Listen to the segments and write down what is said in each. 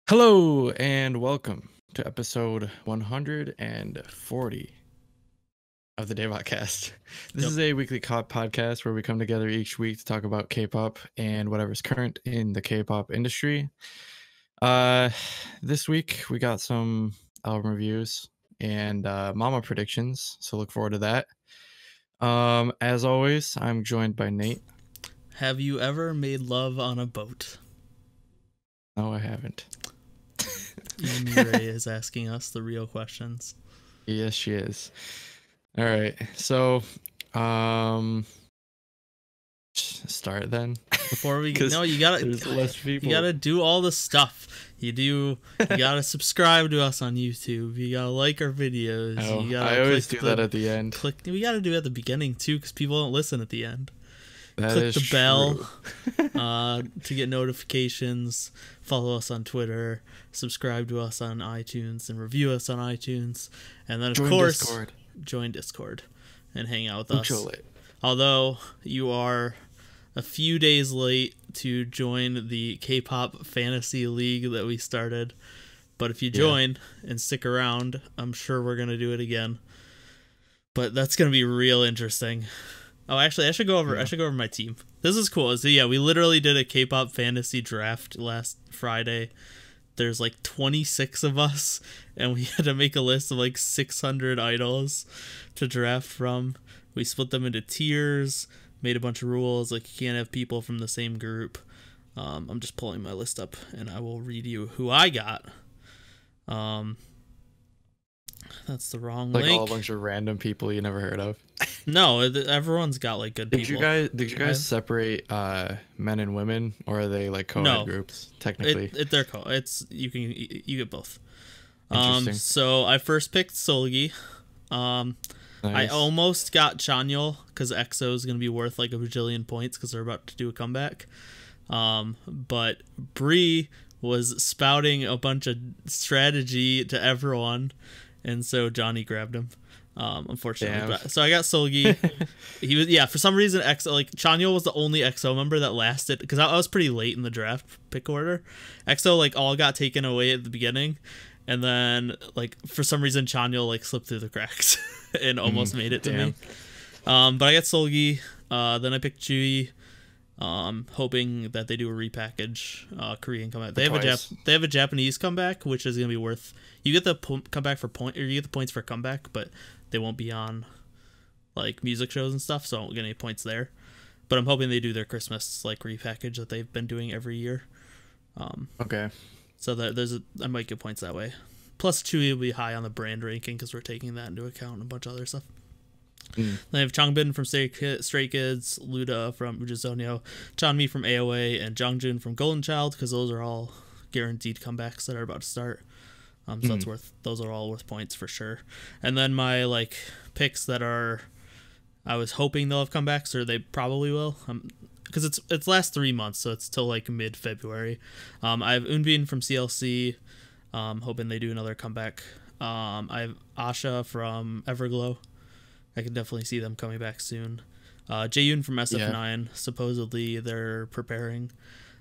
Hello and welcome to episode 140 of the DaebakCast. This is a weekly podcast where we come together each week to talk about K-pop and whatever's current in the K-pop industry. This week we got some album reviews and mama predictions, so look forward to that. As always, I'm joined by Nate. Have you ever made love on a boat? No, I haven't. Ray is asking us the real questions. Yes, she is. All right, so start then. Before we no, you gotta do all the stuff. You gotta subscribe to us on YouTube. You gotta like our videos. Oh, I always do that at the end. We gotta do it at the beginning too, because people don't listen at the end. Click the bell to get notifications. Follow us on Twitter. Subscribe to us on iTunes and review us on iTunes. And then, of course, Discord. Join Discord and hang out with us. Although you are a few days late to join the K-pop Fantasy League that we started. But if you join and stick around, I'm sure we're going to do it again. But that's going to be real interesting. Oh, actually, I should go over my team. This is cool. So yeah, we literally did a K-pop fantasy draft last Friday. There's like 26 of us, and we had to make a list of like 600 idols to draft from. We split them into tiers, made a bunch of rules, like you can't have people from the same group. I'm just pulling my list up, and I will read you who I got. That's the wrong link. Like all a bunch of random people you never heard of. No, everyone's got like good people. Did you guys separate men and women, or are they like co-ed groups technically? They're co-ed. You get both. Interesting. So I first picked Solgi. Nice. I almost got Chanyeol because EXO is gonna be worth like a bajillion points because they're about to do a comeback. But Bree was spouting a bunch of strategy to everyone, and so Johnny grabbed him. Unfortunately. So I got Solgi. He was for some reason EXO, like Chanyeol was the only EXO member that lasted, because I was pretty late in the draft pick order. EXO like all got taken away at the beginning, and then like for some reason Chanyeol like slipped through the cracks and almost made it to me. But I got Solgi. Then I picked Jui. Hoping that they do a repackage Korean comeback. They have a Japanese comeback, which is gonna be worth. You get the comeback for point, or you get the points for comeback, but they won't be on like music shows and stuff, so I won't get any points there. But I'm hoping they do their Christmas like repackage that they've been doing every year. Okay. So that I might get points that way. Plus, Chewy will be high on the brand ranking because we're taking that into account and a bunch of other stuff. Then I have Changbin from Stray Kids, Luda from Ujizonyo, Chanmi from AOA, and Jongjun from Golden Child, because those are all guaranteed comebacks that are about to start. So those are all worth points for sure. And then my like picks that I was hoping they'll have comebacks, or they probably will, because it's last 3 months, so it's till like mid-February. I have Eunbin from CLC, hoping they do another comeback. I have Asha from Everglow. I can definitely see them coming back soon. Jaeyoon from SF9, supposedly they're preparing.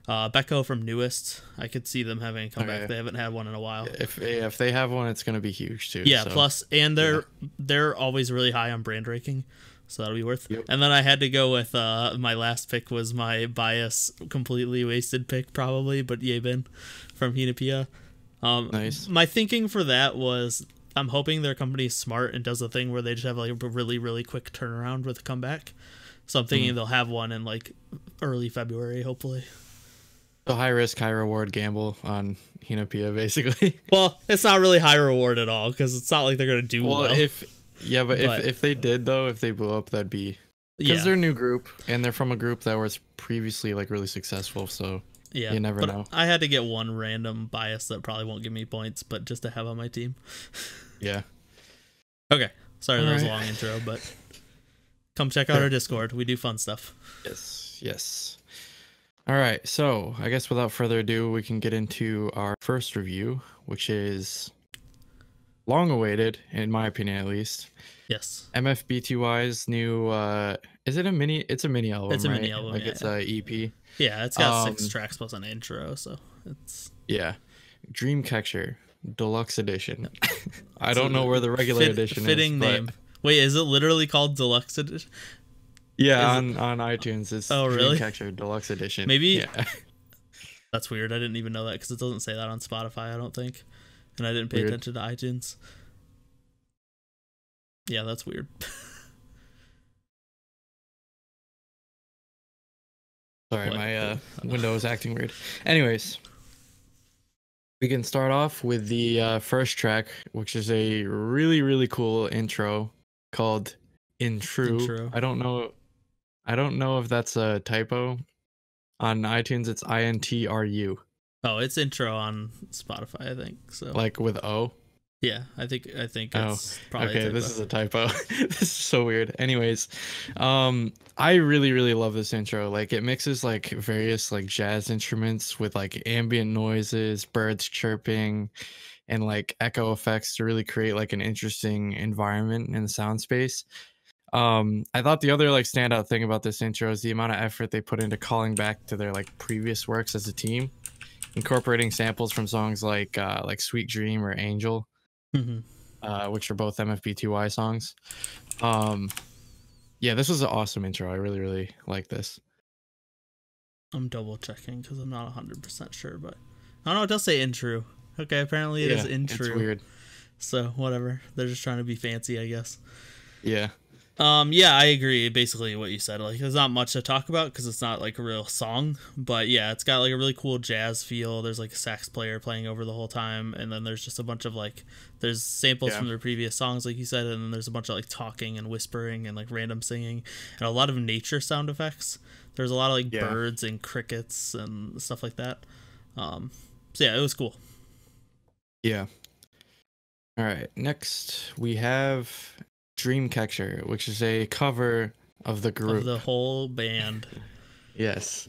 Becco from Newest, I could see them having a comeback. Okay. They haven't had one in a while. If they have one, it's gonna be huge too. Yeah, so. Plus, and they're always really high on brand ranking, so that'll be worth. Yep. And then I had to go with my last pick was my bias, completely wasted pick probably, but Yebin from Hinapia. Nice. My thinking for that was, I'm hoping their company is smart and does the thing where they just have like a really, really quick turnaround with a comeback. So I'm thinking they'll have one in like early February, hopefully. So high risk, high reward gamble on Hinapia, basically. Well, it's not really high reward at all, because it's not like they're gonna do well. If they did though, if they blew up, that'd be because they're a new group and they're from a group that was previously like really successful. So you never know. I had to get one random bias that probably won't give me points, but just to have on my team. Yeah. Okay. Sorry, that was a long intro, but come check out our Discord. We do fun stuff. Yes. All right, so I guess without further ado, we can get into our first review, which is long awaited, in my opinion at least. Yes. MFBTY's new is it a mini? It's a mini album. It's a right? mini album. Like it's a EP. Yeah, it's got 6 tracks plus an intro, so it's yeah. Dreamcatcher Deluxe Edition. I don't know where the regular edition fitting is. Name. Wait, is it literally called Deluxe Edition? Yeah, on iTunes it's really? Dreamcatcher Deluxe Edition. Maybe. Yeah. That's weird. I didn't even know that because it doesn't say that on Spotify, I don't think. And I didn't pay attention to iTunes. Yeah, that's weird. Sorry, my window is acting weird. Anyways, we can start off with the first track, which is a really, really cool intro called Intro. I don't know if that's a typo. On iTunes, it's INTRU. Oh, it's intro on Spotify, I think. So like with O. Yeah, I think it's probably okay. This is a typo. This is so weird. Anyways, I really, really love this intro. Like it mixes like various like jazz instruments with like ambient noises, birds chirping, and like echo effects to really create like an interesting environment in the sound space. I thought the other like standout thing about this intro is the amount of effort they put into calling back to their like previous works as a team, incorporating samples from songs like Sweet Dream or Angel. Which are both MFBTY songs. Yeah, this was an awesome intro. I really, really like this. I'm double checking because I'm not 100% sure, but I don't know. It does say intro. Okay, apparently it is intro. It's weird. So whatever. They're just trying to be fancy, I guess. Yeah. Yeah, I agree. Basically, what you said. Like, there's not much to talk about because it's not like a real song. But yeah, it's got like a really cool jazz feel. There's like a sax player playing over the whole time, and then there's just a bunch of like there's samples from their previous songs, like you said, and then there's a bunch of like talking and whispering and like random singing and a lot of nature sound effects. There's a lot of like birds and crickets and stuff like that. So yeah, it was cool. Yeah. All right. Next, we have Dreamcatcher, which is a cover of the group. Of the whole band. Yes.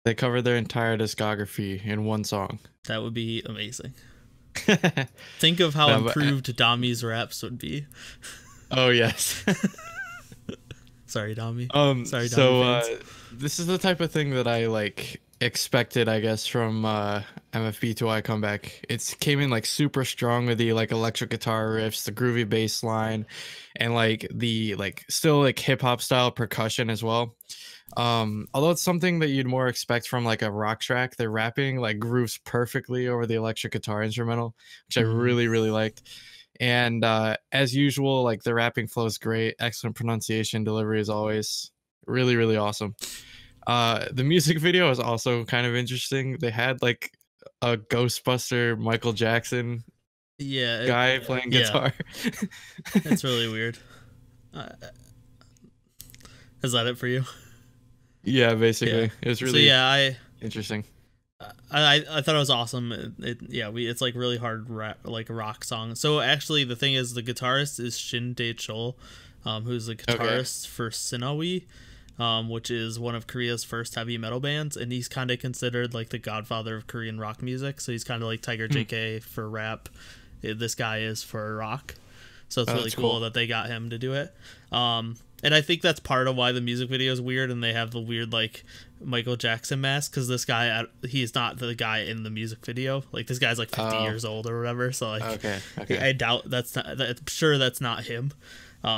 They covered their entire discography in one song. That would be amazing. Think of how improved Dami's raps would be. Oh, yes. Sorry, Dami. Sorry, Dami so this is the type of thing that I like expected, I guess, from MFBTY comeback. It came in like super strong with the like electric guitar riffs, the groovy bass line, and like the like still like hip hop style percussion as well. Although it's something that you'd more expect from like a rock track, the rapping like grooves perfectly over the electric guitar instrumental, which I really, really liked. And as usual, like the rapping flows great, excellent pronunciation, delivery as always. Really, really awesome. The music video is also kind of interesting. They had like a Ghostbuster Michael Jackson guy playing guitar. It's really weird. Is that it for you? Yeah, basically. It was really interesting. I thought it was awesome. It's like really hard like a rock song. So actually the thing is the guitarist is Shin Dae-chul, who's the guitarist for Sinawi. Which is one of Korea's first heavy metal bands, and he's kind of considered like the godfather of Korean rock music. So he's kind of like Tiger JK for rap. This guy is for rock. So it's really cool that they got him to do it. And I think that's part of why the music video is weird, and they have the weird like Michael Jackson mask, because this guy, he's not the guy in the music video. Like this guy's like 50 years old or whatever. So like, I doubt I'm sure that's not him.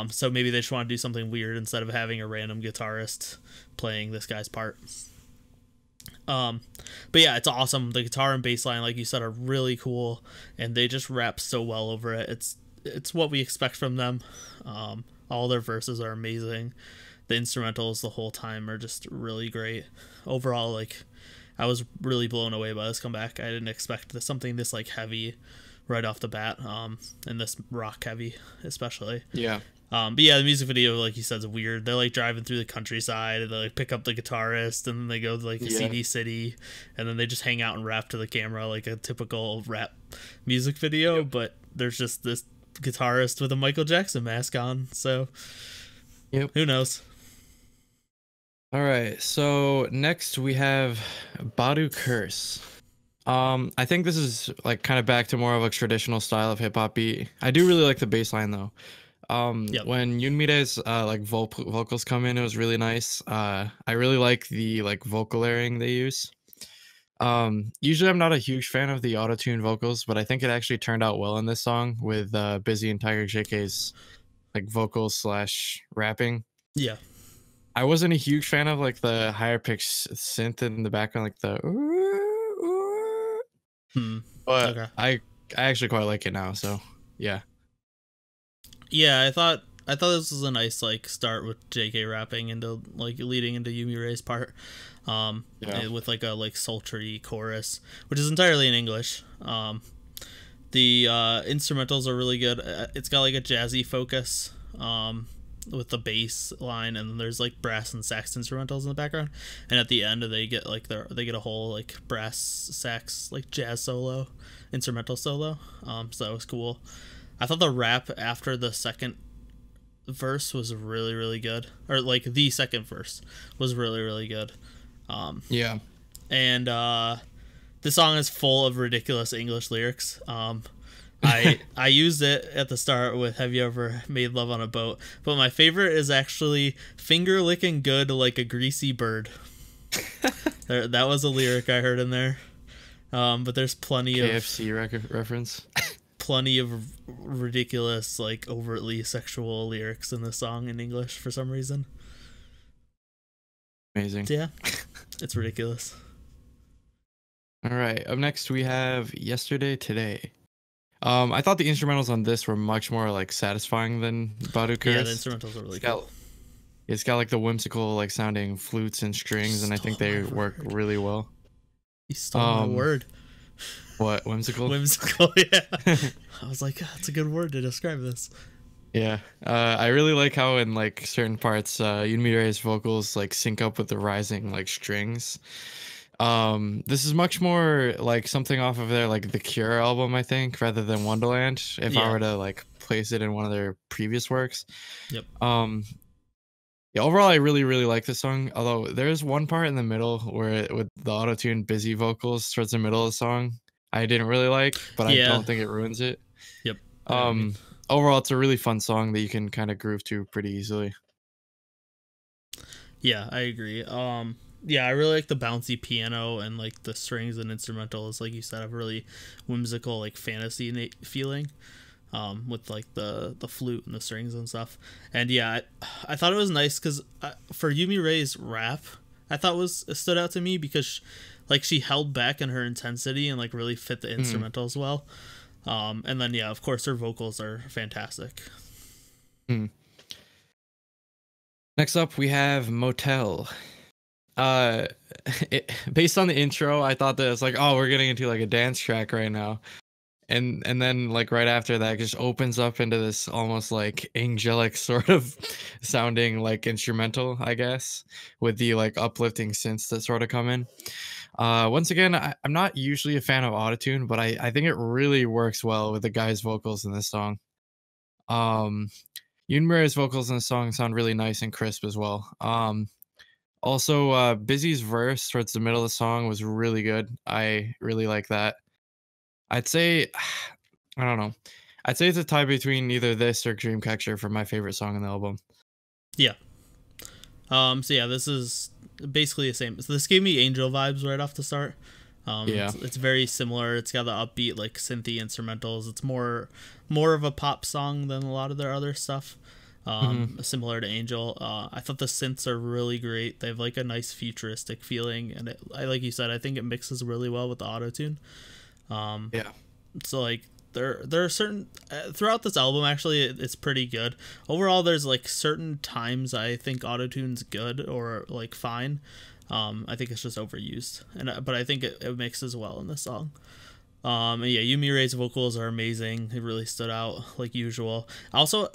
So maybe they just want to do something weird instead of having a random guitarist playing this guy's part. But yeah, it's awesome. The guitar and bass line, like you said, are really cool, and they just rap so well over it. It's what we expect from them. All their verses are amazing. The instrumentals the whole time are just really great. Overall, like I was really blown away by this comeback. I didn't expect something this like heavy right off the bat, and this rock heavy especially. Yeah. But yeah, the music video, like you said, is weird. They're like driving through the countryside, and they like pick up the guitarist, and then they go to like a CD city, and then they just hang out and rap to the camera like a typical rap music video. But there's just this guitarist with a Michael Jackson mask on, so who knows? All right, so next we have Badu Curse. I think this is like kind of back to more of a traditional style of hip hop beat. I do really like the bass line though. When Yoonmire's like vocals come in, it was really nice. I really like the like vocal layering they use. Usually I'm not a huge fan of the auto-tune vocals, but I think it actually turned out well in this song with Busy and Tiger JK's like vocals slash rapping. Yeah. I wasn't a huge fan of like the higher pitched synth in the background, like the but Okay. I actually quite like it now, so yeah. Yeah, I thought this was a nice like start with JK rapping into like leading into Yumi Ray's part. With like a like sultry chorus, which is entirely in English. The instrumentals are really good. It's got like a jazzy focus with the bass line, and then there's like brass and sax instrumentals in the background. And at the end, they get like they get a whole like brass sax like jazz solo, instrumental solo. So that was cool. I thought the rap after the second verse was really, really good, or like the second verse was really, really good. Yeah. And this song is full of ridiculous English lyrics. I used it at the start with "Have you ever made love on a boat?" But my favorite is actually "finger licking good like a greasy bird." That was a lyric I heard in there. But there's plenty KFC reference. Plenty of ridiculous, like overtly sexual lyrics in this song in English for some reason. Amazing. Yeah, it's ridiculous. All right, up next we have "Yesterday Today." I thought the instrumentals on this were much more like satisfying than Badukur's. Yeah, the instrumentals are really cool. It's got like the whimsical like sounding flutes and strings, and I think they work really well. You stole my word. What, whimsical? Whimsical, yeah. I was like, that's a good word to describe this. Yeah, I really like how in like certain parts, Yumi Ray's vocals like sync up with the rising like strings. This is much more like something off of their like The Cure album, I think, rather than Wonderland. If I were to like place it in one of their previous works. Yep. Yeah, overall, I really, really like this song. Although there is one part in the middle where with the auto-tune busy vocals towards the middle of the song, I didn't really like, but I don't think it ruins it. Yep. Overall, it's a really fun song that you can kind of groove to pretty easily. Yeah, I agree. Yeah, I really like the bouncy piano and like the strings and instrumentals. Like you said, have a really whimsical, like fantasy feeling. With like the flute and the strings and stuff. And yeah, I thought it was nice because for Yumi Ray's rap, I thought stood out to me because like she held back in her intensity and like really fit the instrumentals well. And then yeah, of course her vocals are fantastic. Next up we have Motel. Based on the intro, I thought that it's like, oh, we're getting into like a dance track right now. And then like right after that, it just opens up into this almost like angelic sort of sounding like instrumental, I guess, with the like uplifting synths that sort of come in. Once again, I'm not usually a fan of autotune, but I think it really works well with the guy's vocals in this song. Yunmura's vocals in the song sound really nice and crisp as well. Also, Busy's verse towards the middle of the song was really good. I really like that. I'd say, I don't know. I'd say it's a tie between either this or Dreamcatcher for my favorite song on the album. Yeah. So yeah, this is basically the same. So this gave me Angel vibes right off the start. Yeah. It's very similar. It's got the upbeat like synthy instrumentals. It's more of a pop song than a lot of their other stuff. Similar to Angel. I thought the synths are really great. They have like a nice futuristic feeling, and I like you said, I think it mixes really well with the autotune. Yeah. So like there are certain throughout this album, actually it's pretty good. Overall, there's like certain times I think autotune's good or like fine. I think it's just overused, but I think it mixes well in this song. And yeah, Yumi Ray's vocals are amazing. It really stood out like usual. Also,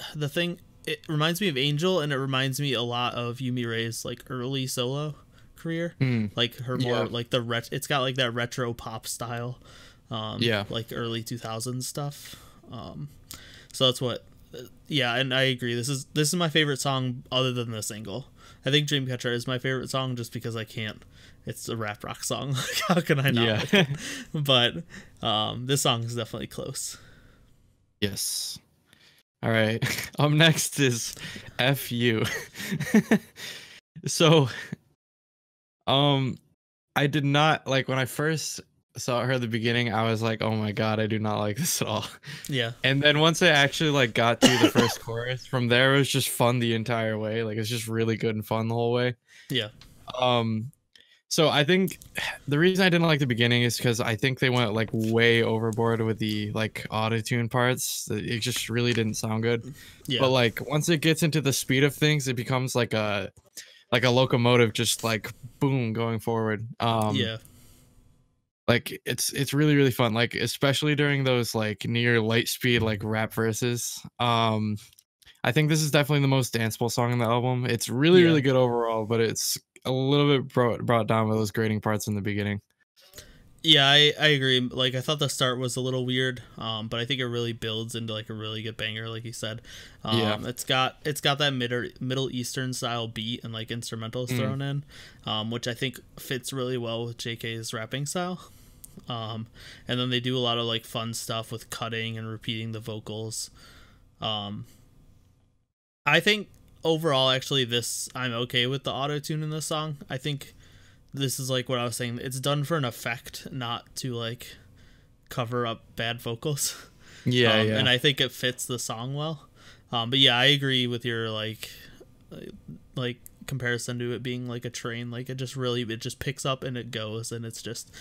it reminds me of Angel, and it reminds me a lot of Yumi Ray's like early solo career. Like her more like it's got like that retro pop style. Like early 2000s stuff. So that's what. Yeah, and I agree. This is my favorite song other than the single. I think Dreamcatcher is my favorite song just because I can't. It's a rap rock song. How can I not? Like it? But this song is definitely close. Yes. All right. Up next is FU. So, I did not like when I first saw her at the beginning. I was like, oh my god, I do not like this at all. Yeah. And then once I actually like got to the first chorus, from there it was just fun the entire way. Like it's just really good and fun the whole way. Yeah. So I think the reason I didn't like the beginning is because I think they went like way overboard with the like auto-tune parts. It just really didn't sound good. Yeah. But like once it gets into the speed of things, it becomes like a locomotive, just like boom going forward. Yeah. Like it's really really fun. Like especially during those like near light speed like rap verses. I think this is definitely the most danceable song in the album. It's really really good overall, but it's a little bit brought down by those grading parts in the beginning. Yeah, I agree. Like I thought the start was a little weird, but I think it really builds into like a really good banger, like you said. It's got that Middle Eastern style beat and like instrumentals thrown in, which I think fits really well with JK's rapping style. And then they do a lot of like fun stuff with cutting and repeating the vocals. I think overall, actually, I'm okay with the auto-tune in this song. I think this is like what I was saying. It's done for an effect, not to like cover up bad vocals. Yeah, yeah. And I think it fits the song well. But yeah, I agree with your like comparison to it being like a train. Like it just picks up and it goes, and it's just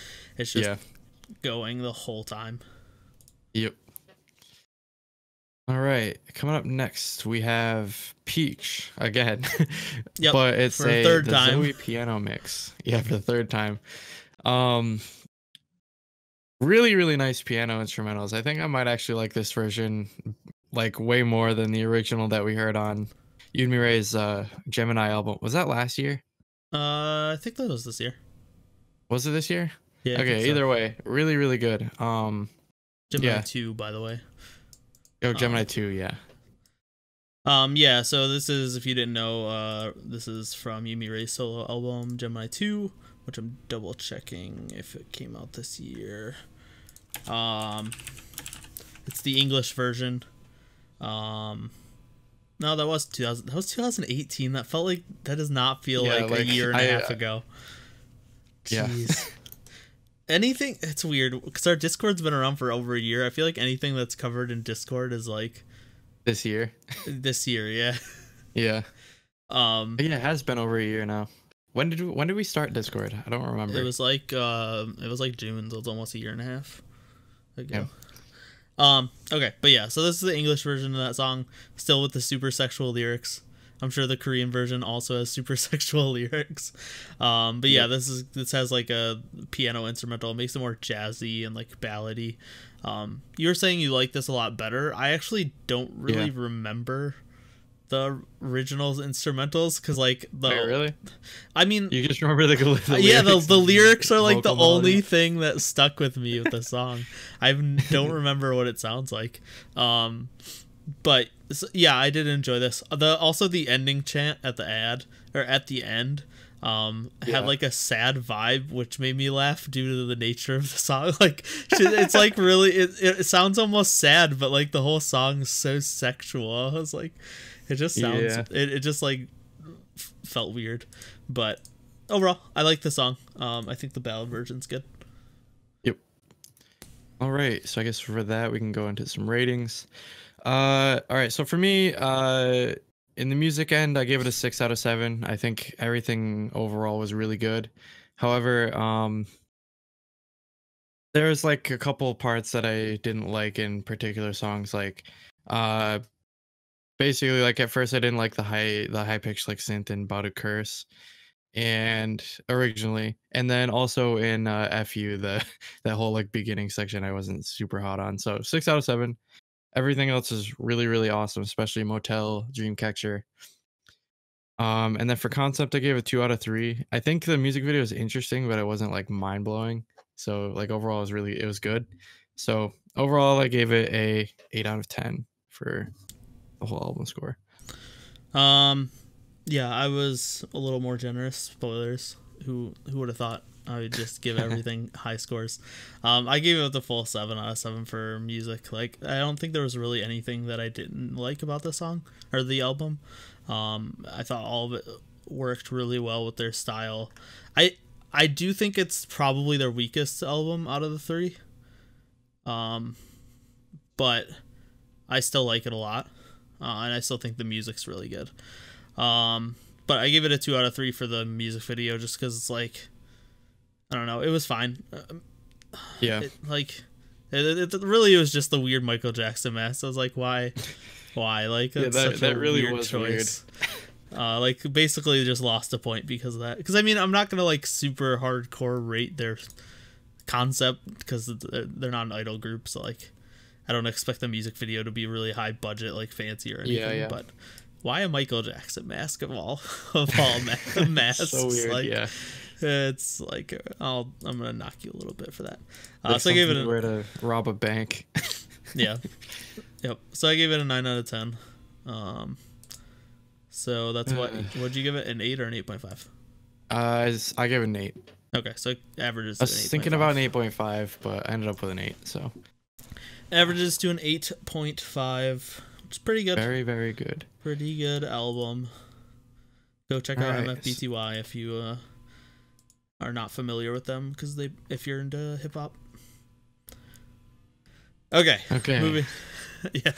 going the whole time. Yep. All right, coming up next we have Peach again. Yep, but it's for a third time. Zoe piano mix. Yeah, for the third time. Really really nice piano instrumentals. I think I might actually like this version like way more than the original that we heard on Yumi-Ray's Gemini album. Was that last year? I think that was this year. Was it this year? Yeah. Okay, either way, really really good. Gemini 2, by the way. Oh, Gemini 2, yeah. Yeah, so this is, if you didn't know, this is from Yumi-Ray's solo album, Gemini 2, which I'm double checking if it came out this year. It's the English version. No, that was 2018. That felt like, that does not feel like a year and a half ago. Jeez. Yeah. Anything, it's weird because our Discord's been around for over a year. I feel like anything that's covered in Discord is like this year. Yeah. Yeah. Yeah, it has been over a year now. When did we start Discord? I don't remember. It was like June, so it's almost a year and a half ago. Yeah. Okay, but yeah, so this is the English version of that song, still with the super sexual lyrics. I'm sure the Korean version also has super sexual lyrics. But yeah, this has like a piano instrumental. It makes it more jazzy and like ballady. You were saying you like this a lot better. I actually don't really remember the original's instrumentals because like really? I mean, you just remember the lyrics. Yeah, the lyrics are like the only thing that stuck with me with the song. I don't remember what it sounds like. But yeah, I did enjoy this. Also the ending chant at the end had like a sad vibe, which made me laugh due to the nature of the song. Like it's like really it sounds almost sad, but like the whole song is so sexual. I was like, it just sounds it just like felt weird. But overall, I like the song. I think the ballad version's good. Yep. All right, so I guess for that we can go into some ratings. All right, so for me, in the music end, I gave it a 6 out of 7. I think everything overall was really good. However, there's like a couple parts that I didn't like in particular songs. Like, basically, like at first I didn't like the high pitched like synth in Badu Curse, and originally, and then also in FU that whole like beginning section I wasn't super hot on. So 6 out of 7. Everything else is really, really awesome, especially Motel, Dreamcatcher. And then for concept, I gave it 2 out of 3. I think the music video is interesting, but it wasn't like mind blowing. So like overall, it was good. So overall, I gave it a 8 out of 10 for the whole album score. Yeah, I was a little more generous. Spoilers. Who would have thought? I would just give everything high scores. I gave it the full 7 out of 7 for music. Like, I don't think there was really anything that I didn't like about the song or the album. I thought all of it worked really well with their style. I do think it's probably their weakest album out of the three. But I still like it a lot. And I still think the music's really good. But I give it a 2 out of 3 for the music video just because it's like, I don't know, it was fine. Yeah. It really was just the weird Michael Jackson mask. I was like, why? Like, that's that really was choice. Weird. Basically just lost a point because of that. Because, I mean, I'm not going to, like, super hardcore rate their concept because they're not an idol group. So, like, I don't expect the music video to be really high budget, like, fancy or anything. Yeah. But why a Michael Jackson mask of all masks? So weird, like, yeah. It's like, I'm gonna knock you a little bit for that. So I gave it where to rob a bank. Yeah. Yep. So I gave it a 9 out of 10. So that's what'd you give it? An 8 or an 8.5? I gave it an 8. Okay, so averages. I was thinking about an 8.5, but I ended up with an 8. So averages to an 8.5. It's pretty good. Very, very good. Pretty good album. Go check out MFBTY if you are not familiar with them, because if you're into hip hop. Okay. Moving. Yeah.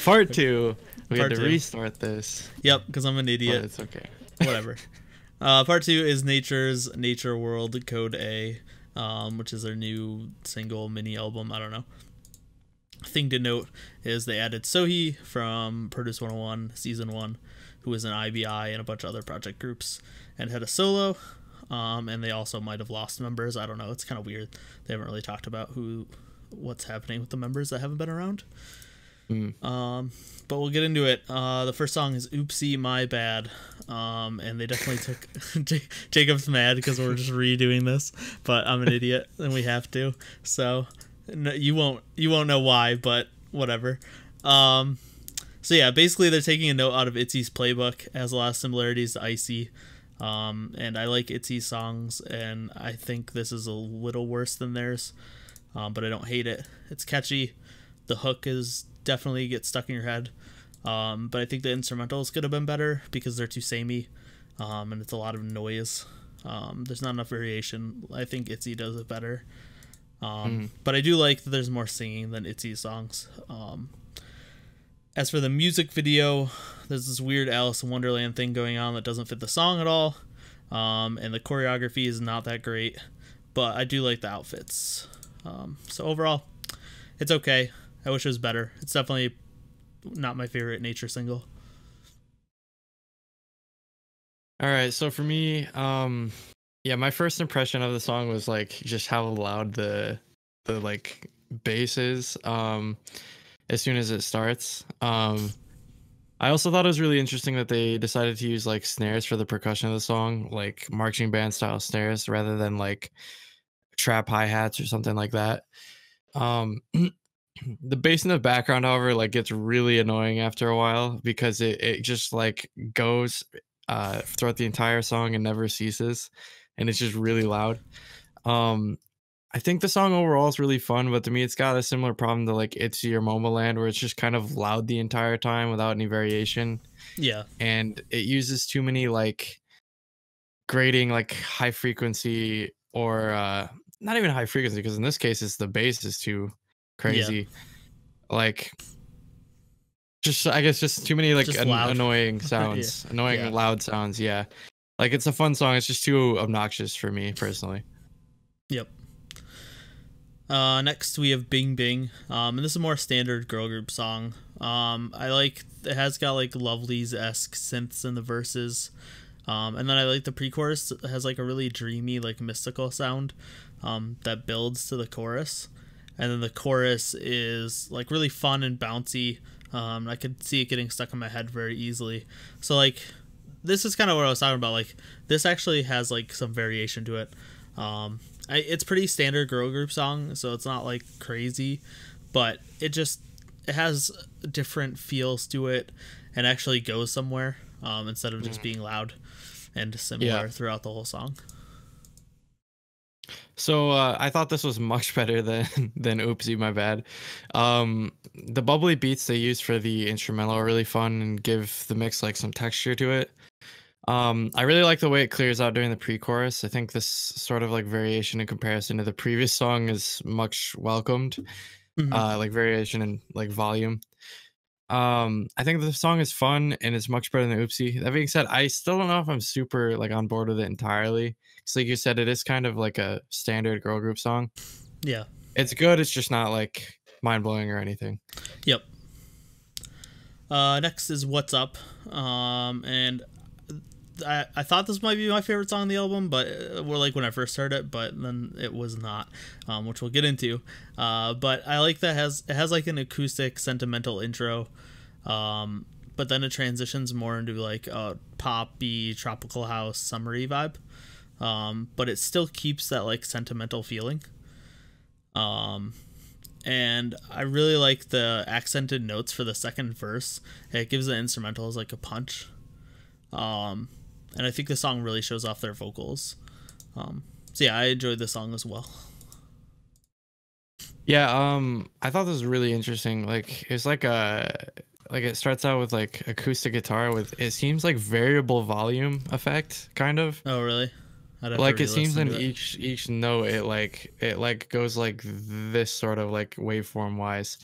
Part 2. We had to restart this. Yep, because I'm an idiot. But it's okay. Whatever. Part 2 is Nature World Code A, which is their new single mini album. I don't know. Thing to note is they added Sohee from Produce 101 Season 1, who was in IBI and a bunch of other project groups, and had a solo. And they also might have lost members. I don't know. It's kind of weird. They haven't really talked about what's happening with the members that haven't been around. But we'll get into it. The first song is Oopsie My Bad. And they definitely took Jacob's mad because we're just redoing this, but I'm an idiot and we have to. So no, you won't know why, but whatever. So yeah, basically they're taking a note out of ITZY's playbook. It has a lot of similarities to Icy. And I like ITZY's songs, and I think this is a little worse than theirs. But I don't hate it. It's catchy. The hook is definitely gets stuck in your head. But I think the instrumentals could have been better because they're too samey. And it's a lot of noise. There's not enough variation. I think ITZY does it better. But I do like that there's more singing than ITZY's songs. As for the music video, there's this weird Alice in Wonderland thing going on that doesn't fit the song at all. And the choreography is not that great, but I do like the outfits. So overall, it's okay. I wish it was better. It's definitely not my favorite Nature single. All right, so for me, yeah, my first impression of the song was like just how loud the like bass is as soon as it starts. I also thought it was really interesting that they decided to use like snares for the percussion of the song, like marching band style snares rather than like trap hi-hats or something like that. The bass in the background, however, like gets really annoying after a while because it just like goes throughout the entire song and never ceases, and it's just really loud. I think the song overall is really fun, but to me it's got a similar problem to like ITZY or Momoland, where it's just kind of loud the entire time without any variation. Yeah. And it uses too many like grading, like high frequency or not even high frequency, because in this case it's the bass is too crazy. Yeah. Like just, I guess just too many like annoying sounds. Yeah. Annoying loud sounds. Yeah. Like it's a fun song, it's just too obnoxious for me personally. Yep. Next we have Bing Bing, and this is a more standard girl group song. I like, it has got like Lovelyz-esque synths in the verses, and then I like the pre-chorus. It has like a really dreamy, like mystical sound that builds to the chorus, and then the chorus is like really fun and bouncy. I could see it getting stuck in my head very easily. So like this is kind of what I was talking about. Like this actually has like some variation to it. It's pretty standard girl group song, so it's not like crazy, but it has different feels to it and actually goes somewhere instead of just being loud and similar throughout the whole song. So I thought this was much better than Oopsie My Bad. The bubbly beats they use for the instrumental are really fun and give the mix like some texture to it. I really like the way it clears out during the pre-chorus. I think this sort of like variation in comparison to the previous song is much welcomed. Like variation and like volume. I think the song is fun and it's much better than Oopsie. That being said, I still don't know if I'm super like on board with it entirely. Because like you said, it is kind of like a standard girl group song. Yeah. It's good, it's just not like mind-blowing or anything. Yep. Next is What's Up. And I thought this might be my favorite song on the album, but we're like when I first heard it, but then it was not, which we'll get into. But I like that it has like an acoustic sentimental intro, but then it transitions more into like a poppy tropical house summery vibe, but it still keeps that like sentimental feeling. And I really like the accented notes for the second verse. It gives the instrumentals like a punch. And I think the song really shows off their vocals. So yeah, I enjoyed the song as well. Yeah, I thought this was really interesting. Like it's like it starts out with like acoustic guitar with it seems like variable volume effect kind of. Oh really? Like it seems in each note it goes like this sort of like waveform wise.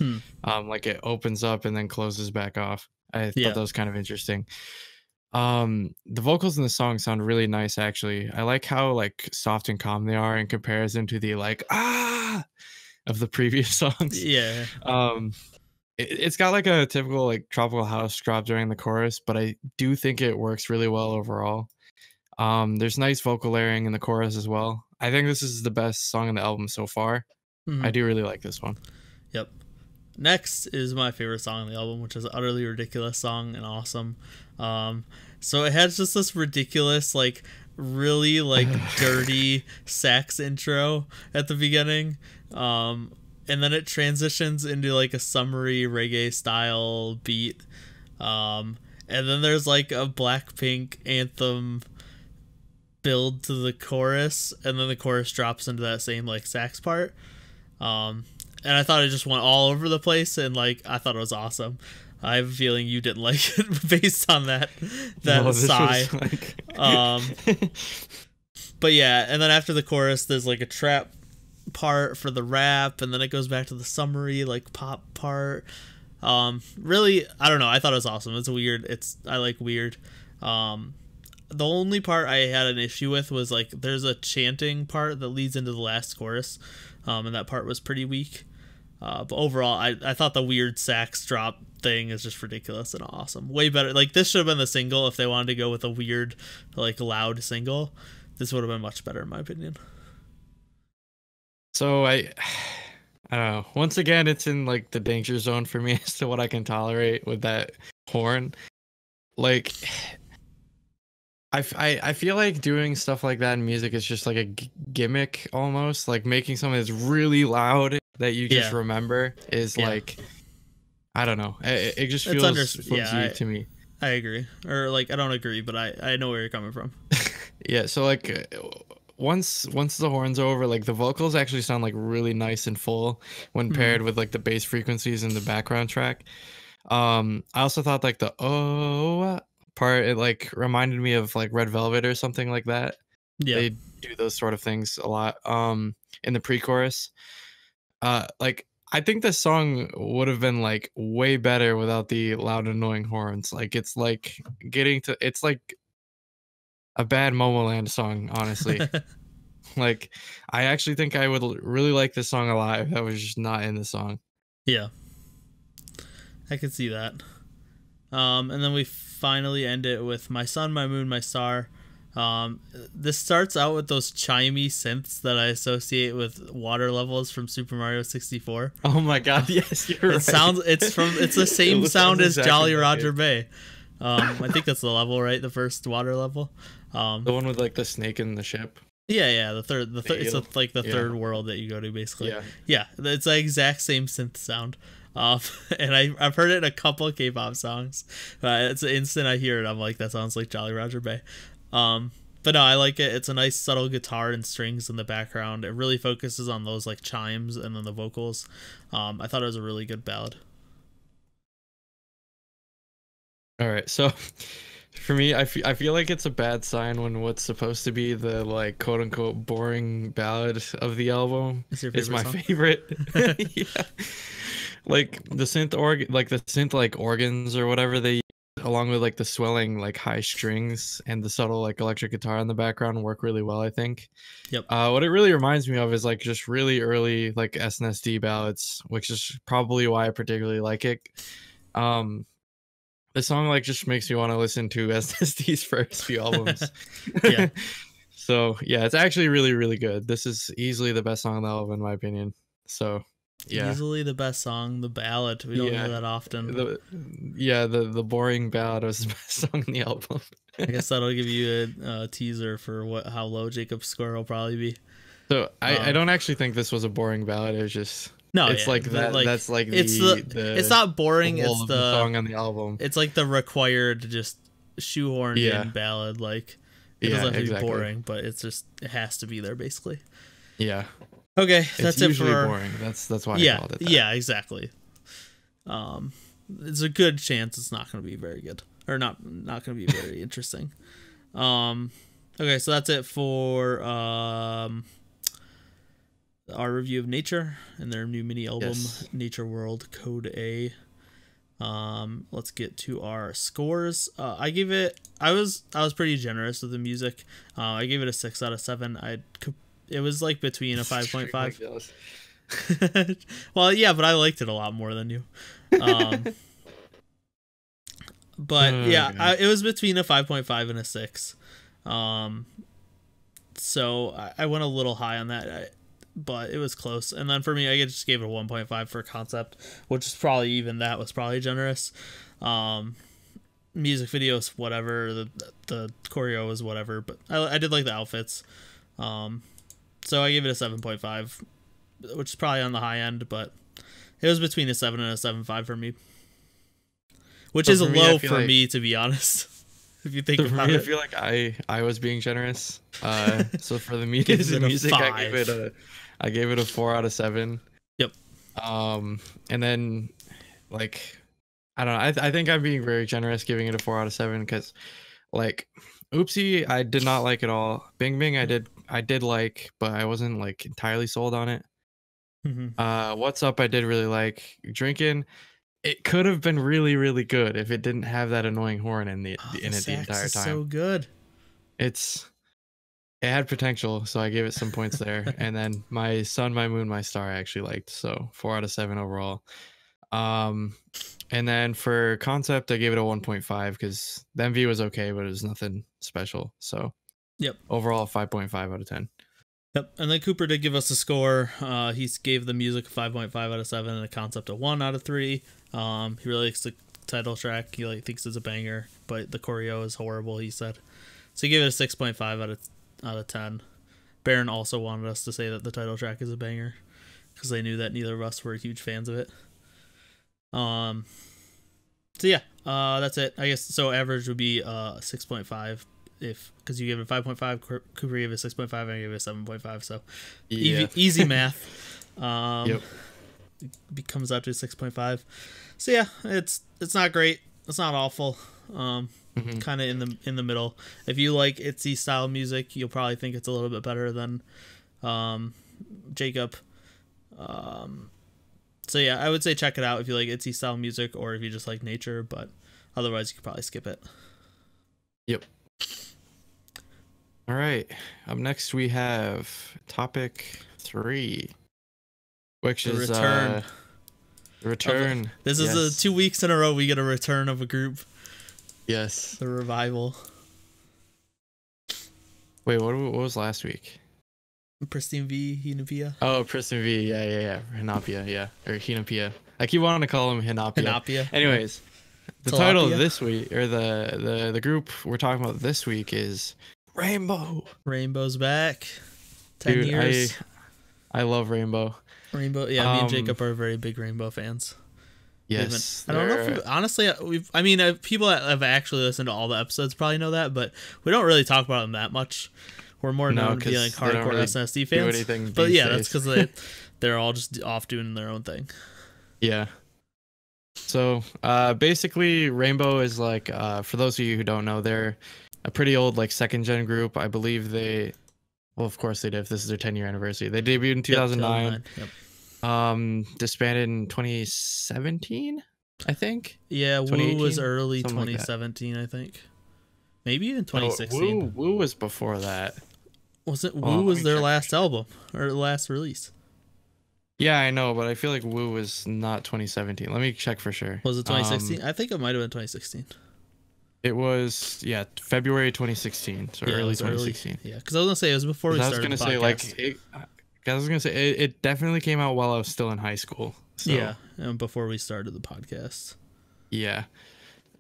Like it opens up and then closes back off. I thought that was kind of interesting. The vocals in the song sound really nice actually. I like how like soft and calm they are in comparison to the like of the previous songs. Yeah. It's got like a typical like tropical house drop during the chorus, but I do think it works really well overall. There's nice vocal layering in the chorus as well. I think this is the best song on the album so far. I do really like this one. Yep. Next is my favorite song on the album, which is an utterly ridiculous song and awesome. So it has just this ridiculous, like, really, like, dirty sax intro at the beginning. And then it transitions into, like, a summery reggae-style beat. And then there's, like, a Blackpink anthem build to the chorus, and then the chorus drops into that same, like, sax part. And I thought it just went all over the place, and, like, I thought it was awesome. I have a feeling you didn't like it based on that sigh. Like... but yeah, and then after the chorus, there's like a trap part for the rap, and then it goes back to the summary like pop part. Really, I don't know. I thought it was awesome. It's weird. I like weird. The only part I had an issue with was like there's a chanting part that leads into the last chorus, and that part was pretty weak. But overall, I thought the weird sax drop thing is just ridiculous and awesome. Way better. Like, this should have been the single if they wanted to go with a weird, like, loud single. This would have been much better, in my opinion. So, I don't know. Once again, it's in, like, the danger zone for me as to what I can tolerate with that horn. Like... I feel like doing stuff like that in music is just like a gimmick almost. Like making something that's really loud that you just remember is like, I don't know. It just feels flimsy to me. I agree. Or like, I don't agree, but I know where you're coming from. Yeah. So like once the horn's over, like the vocals actually sound like really nice and full when paired with like the bass frequencies in the background track. I also thought like the part, it like reminded me of like Red Velvet or something like that. They do those sort of things a lot in the pre-chorus. Like I think this song would have been like way better without the loud annoying horns. Like it's like it's like a bad Momoland song, honestly. Like I actually think I would really like this song a lot if that was just not in the song. Yeah, I could see that. And then we finally end it with My Sun, My Moon, My Star. This starts out with those chimey synths that I associate with water levels from Super Mario 64. Oh my god, yes, you're right. It's the same sound as Jolly Roger Bay. I think that's the level, right? The first water level. The one with like the snake in the ship. Yeah, the third. It's like the third world that you go to, basically. Yeah, it's the exact same synth sound. And I've heard it in a couple of K-pop songs. It's an instant I hear it, I'm like, that sounds like Jolly Roger Bay. But no, I like it. It's a nice subtle guitar and strings in the background. It really focuses on those like chimes and then the vocals. I thought it was a really good ballad. All right, so For me, I feel like it's a bad sign when what's supposed to be the like quote unquote boring ballad of the album is my favorite. Yeah. Like the synth like organs or whatever they use, along with like the swelling like high strings and the subtle like electric guitar in the background work really well, I think. Yep. What it really reminds me of is like just really early like SNSD ballads, which is probably why I particularly like it. The song like just makes me want to listen to SSD's first few albums. Yeah. So yeah, it's actually really, really good. This is easily the best song on the album in my opinion. So yeah. Easily the best song, the ballad. We don't hear that often. The boring ballad was the best song in the album. I guess that'll give you a teaser for how low Jacob's score will probably be. So I don't actually think this was a boring ballad. It was just it's like that. Like, that's like it's not boring. It's the song on the album. It's like the required just shoehorned in ballad. Like it doesn't have to be boring, but it has to be there basically. Yeah. Okay, that's it for boring. That's why I called it that. Yeah, exactly. There's a good chance it's not going to be very good, or not going to be very interesting. Okay, so that's it for our review of Nature and their new mini album, Nature World Code A. Let's get to our scores. I was pretty generous with the music. I gave it a 6 out of 7. It was like between a 5.5. Well, yeah, but I liked it a lot more than you. But it was between a 5.5 and a 6. So I went a little high on that, but it was close. And then for me, I just gave it a 1.5 for concept, which is probably that was probably generous. Music videos, whatever. The choreo was whatever, but I did like the outfits. So I gave it a 7.5, which is probably on the high end, but it was between a 7 and a 7.5 for me, which is low for me, to be honest. If you think about it, I feel like I was being generous. So for the music, I gave it a 4 out of 7. Yep. And then like I don't know. I think I'm being very generous giving it a 4 out of 7 because like Oopsie I did not like at all. Bing Bing I did like, but I wasn't like entirely sold on it. Mm-hmm. What's Up I did really like. Drinking, it could have been really, really good if it didn't have that annoying horn in it the entire time. So good. It had potential, so I gave it some points there. And then My Sun, My Moon, My Star I actually liked, so 4 out of 7 overall. And then for concept I gave it a 1.5 because the MV was okay, but it was nothing special. So yep, overall 5.5 out of 10. Yep. And then Cooper did give us a score. He gave the music a 5.5 out of 7 and the concept a 1 out of 3. He really likes the title track. He thinks it's a banger, but the choreo is horrible, he said. So he gave it a 6.5 out of 10. Baron also wanted us to say that the title track is a banger because they knew that neither of us were huge fans of it. So yeah, that's it. I guess so average would be 6.5 because you gave it 5.5, Cooper gave it 6.5, and I gave it 7.5. So easy math. Yep. It comes out to 6.5. So yeah, it's not great. It's not awful. Kind of in the middle. If you like ITZY style music, you'll probably think it's a little bit better than Jacob. So yeah, I would say check it out if you like ITZY style music or if you just like Nature, but otherwise you could probably skip it. Yep. All right. Up next we have topic 3, which is return. The return. This is 2 weeks in a row we get a return of a group. Yes. The revival. Wait, what was last week? Pristine V, Hinapia. Oh, Pristine V, yeah. Hinapia, yeah. Or Hinapia. I keep wanting to call him Hinapia. Anyways, the title of this week, or the group we're talking about this week is Rainbow. Rainbow's back. 10 years. I love Rainbow. Rainbow, yeah, me and Jacob are very big Rainbow fans. Yes. I don't know if honestly, people that have actually listened to all the episodes probably know that, but we don't really talk about them that much. We're more known to be like hardcore SNSD fans. But yeah, that's because they're all just off doing their own thing. Yeah. So basically, Rainbow is like, for those of you who don't know, they're a pretty old like second gen group. I believe well, of course they did. If this is their 10-year anniversary, they debuted in 2009. Yep. Disbanded in 2017, I think. Yeah, Woo was early 2017, I think. Maybe even 2016. Woo was before that. Was it Woo was their last album or last release? Yeah, I know, but I feel like Woo was not 2017. Let me check for sure. Was it 2016? I think it might have been 2016. It was, yeah, February 2016, so early 2016. Yeah, because I was gonna say it was before we started. I was gonna say it definitely came out while I was still in high school. So. Yeah, and before we started the podcast. Yeah.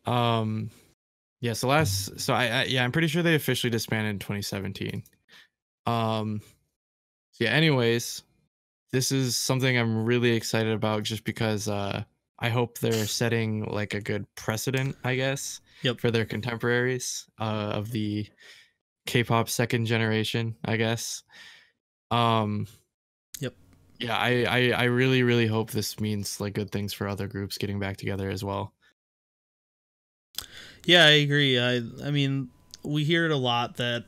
Yeah. So I'm pretty sure they officially disbanded in 2017. Yeah. Anyways, this is something I'm really excited about, just because I hope they're setting like a good precedent, I guess, for their contemporaries of the K-pop second generation, I guess. Yeah, I really, really hope this means like good things for other groups getting back together as well. Yeah, I agree. I mean, we hear it a lot that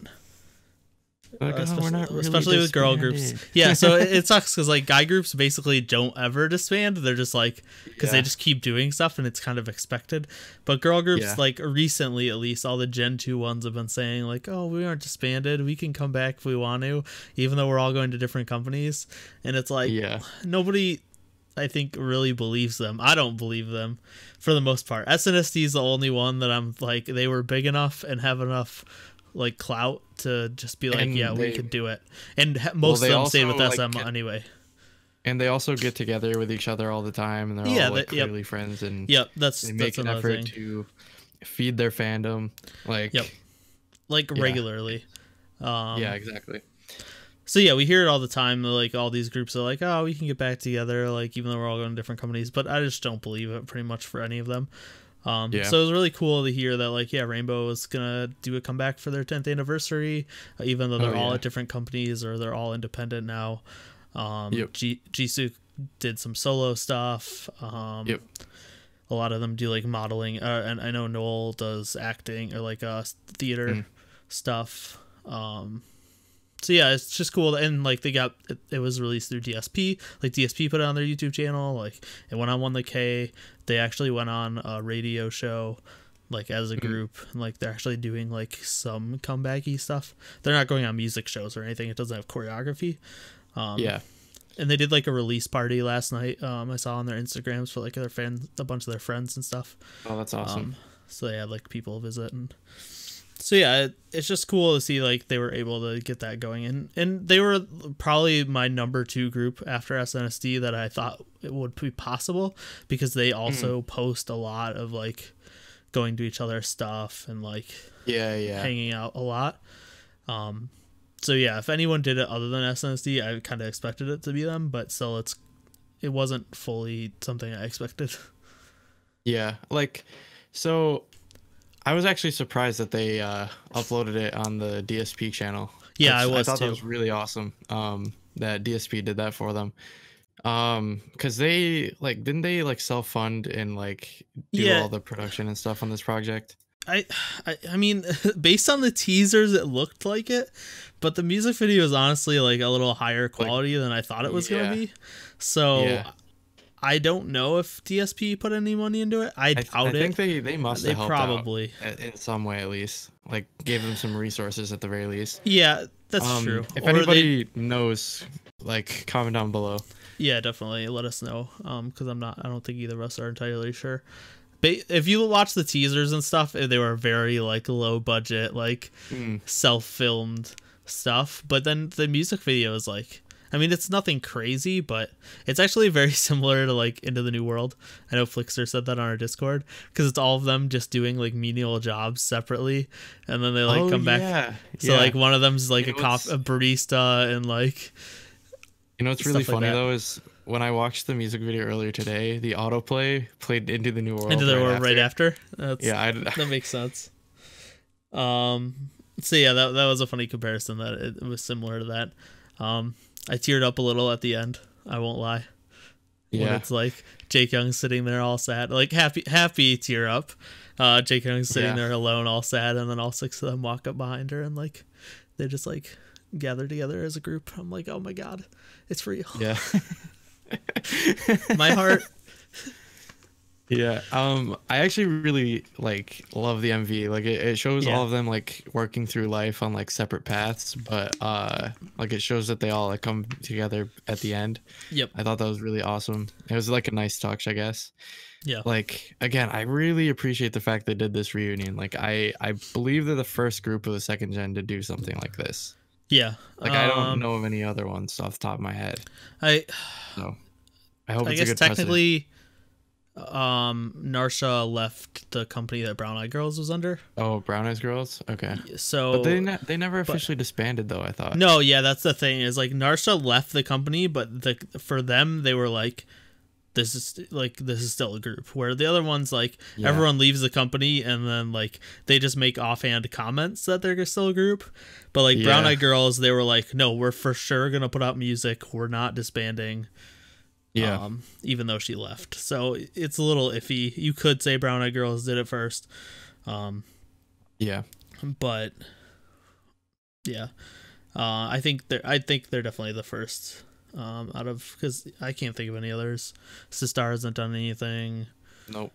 especially with girl groups. Yeah, so it sucks because like guy groups basically don't ever disband. They're just like, because they just keep doing stuff and it's kind of expected. But girl groups, like recently at least, all the Gen 2 ones have been saying like, oh, we aren't disbanded, we can come back if we want to, even though we're all going to different companies. And it's like, nobody, I think, really believes them. I don't believe them for the most part. SNSD is the only one that I'm like, they were big enough and have enough like clout to just be like, we could do it. And most of them stayed with SM anyway. And they also get together with each other all the time, and they're all like clearly friends, and they make an effort to feed their fandom, like regularly. Yeah, exactly. So yeah, we hear it all the time. Like all these groups are like, oh, we can get back together, like even though we're all going to different companies. But I just don't believe it pretty much for any of them. So it was really cool to hear that, like, Rainbow is gonna do a comeback for their 10th anniversary, even though they're all at different companies or they're all independent now. Jisoo did some solo stuff. A lot of them do like modeling, and I know Noel does acting or like theater stuff. So yeah, it's just cool, and like they got it was released through DSP. Like DSP put it on their YouTube channel. Like it went on 1K. They actually went on a radio show, like as a group, and like they're actually doing like some comebacky stuff. They're not going on music shows or anything. It doesn't have choreography. And they did like a release party last night. I saw on their Instagrams for like their fans, a bunch of their friends and stuff. Oh, that's awesome. So they had like people visit, and so yeah, it's just cool to see like they were able to get that going, and they were probably my number 2 group after SNSD that I thought it would be possible, because they also post a lot of like going to each other's stuff and like hanging out a lot. So yeah, if anyone did it other than SNSD, I kind of expected it to be them, but still it wasn't fully something I expected. Yeah, like so I was actually surprised that they uploaded it on the DSP channel. Yeah, I thought that was really awesome. That DSP did that for them. Because they didn't they like self-fund and like do all the production and stuff on this project? I mean, based on the teasers, it looked like it, but the music video is honestly like a little higher quality than I thought it was gonna be. So. I don't know if DSP put any money into it. I doubt it. I think they must have helped probably out in some way, at least. Like gave them some resources at the very least. Yeah, that's true. If anybody knows, like comment down below. Yeah, definitely let us know. Because I don't think either of us are entirely sure. But if you watch the teasers and stuff, they were very like low budget, like self-filmed stuff. But then the music video is like, I mean, it's nothing crazy, but it's actually very similar to like Into the New World. I know Flixster said that on our Discord, because it's all of them just doing like menial jobs separately, and then they like come back. So like one of them's like a barista, and like. You know what's really funny though is when I watched the music video earlier today, the autoplay played Into the New World. Into the World right after. That makes sense. So yeah, that was a funny comparison. That it was similar to that. I teared up a little at the end. I won't lie. when it's like Jake Young's sitting there all sad, like happy tear up. Jake Young's sitting there alone, all sad, and then all 6 of them walk up behind her and like they just like gather together as a group. I'm like, oh my god, it's real. Yeah. My heart. Yeah. I actually really like love the MV. Like it shows all of them like working through life on like separate paths, but like it shows that they all like come together at the end. Yep. I thought that was really awesome. It was like a nice touch, I guess. Yeah. Like again, I really appreciate the fact they did this reunion. Like I believe they're the first group of the second gen to do something like this. Yeah. Like I don't know of any other ones off the top of my head. So I hope it's a good technically Narsha left the company that Brown Eyed Girls was under. Oh, Brown Eyed Girls? Okay. So but they never officially disbanded though, I thought. No, yeah, that's the thing, is like Narsha left the company, but for them they were like, this is still a group, where the other ones like everyone leaves the company and then like they just make offhand comments that they're still a group. But like Brown Eyed Girls, they were like, no, we're for sure gonna put out music, we're not disbanding. Yeah. Even though she left, so it's a little iffy. You could say Brown Eyed Girls did it first. Yeah. But yeah, I think they're definitely the first. Out of, because I can't think of any others. Sistar hasn't done anything. Nope.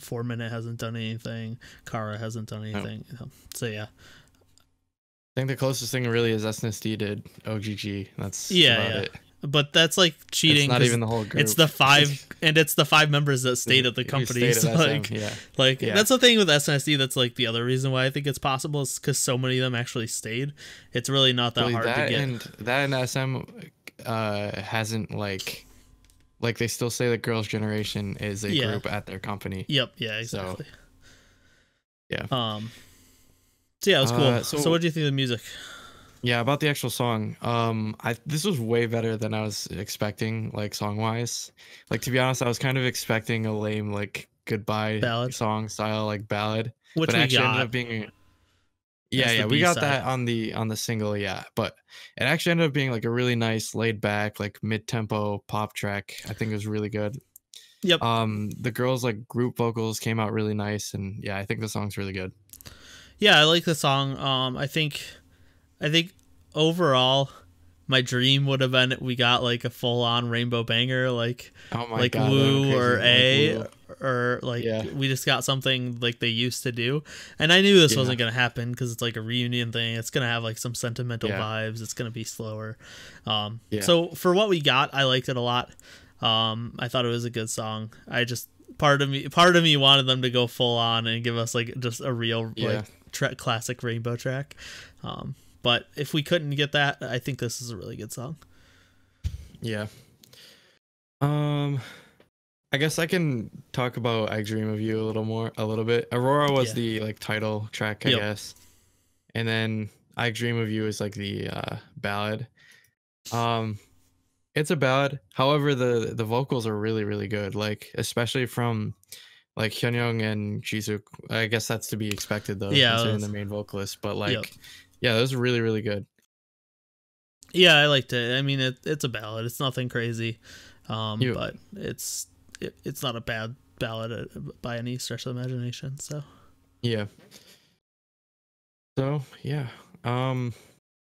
4 Minute hasn't done anything. Kara hasn't done anything. Nope. So yeah. I think the closest thing really is SNSD did OGG. That's about it. But that's like cheating. It's not even the whole group. It's the 5, and it's the 5 members that stayed at the company. So like, that's the thing with SNSD. That's like the other reason why I think it's possible, is because so many of them actually stayed. It's really not that hard to get. And that and SM hasn't like they still say that Girls' Generation is a group at their company. Yep. Yeah. Exactly. So, yeah. So yeah, it was cool. So what do you think of the music? Yeah, about the actual song. This was way better than I was expecting, like song wise. Like, to be honest, I was kind of expecting a lame like goodbye ballad song style, like ballad. Which but we actually got. ended up being we got that on the single, but it actually ended up being like a really nice laid back, like mid tempo pop track. I think it was really good. Yep. The girls' like group vocals came out really nice, and yeah, I think the song's really good. Yeah, I like the song. I think overall, my dream would have been we got like a full on rainbow banger, like God, Woo or A, like or like we just got something like they used to do. And I knew this wasn't gonna happen because it's like a reunion thing. It's gonna have like some sentimental vibes. It's gonna be slower. So for what we got, I liked it a lot. I thought it was a good song. I just part of me wanted them to go full on and give us like just a real like classic rainbow track. But if we couldn't get that, I think this is a really good song. Yeah. I guess I can talk about I Dream of You a little bit. Aurora was the like title track, I guess. And then I Dream of You is like the ballad. It's a ballad. However, the vocals are really, really good. Like, especially from like Hyunyoung and Jisoo. I guess that's to be expected though, considering the main vocalist. But like yeah, that was really, really good. Yeah, I liked it. I mean, it's a ballad. It's nothing crazy, but it's not a bad ballad by any stretch of the imagination. So yeah. So yeah,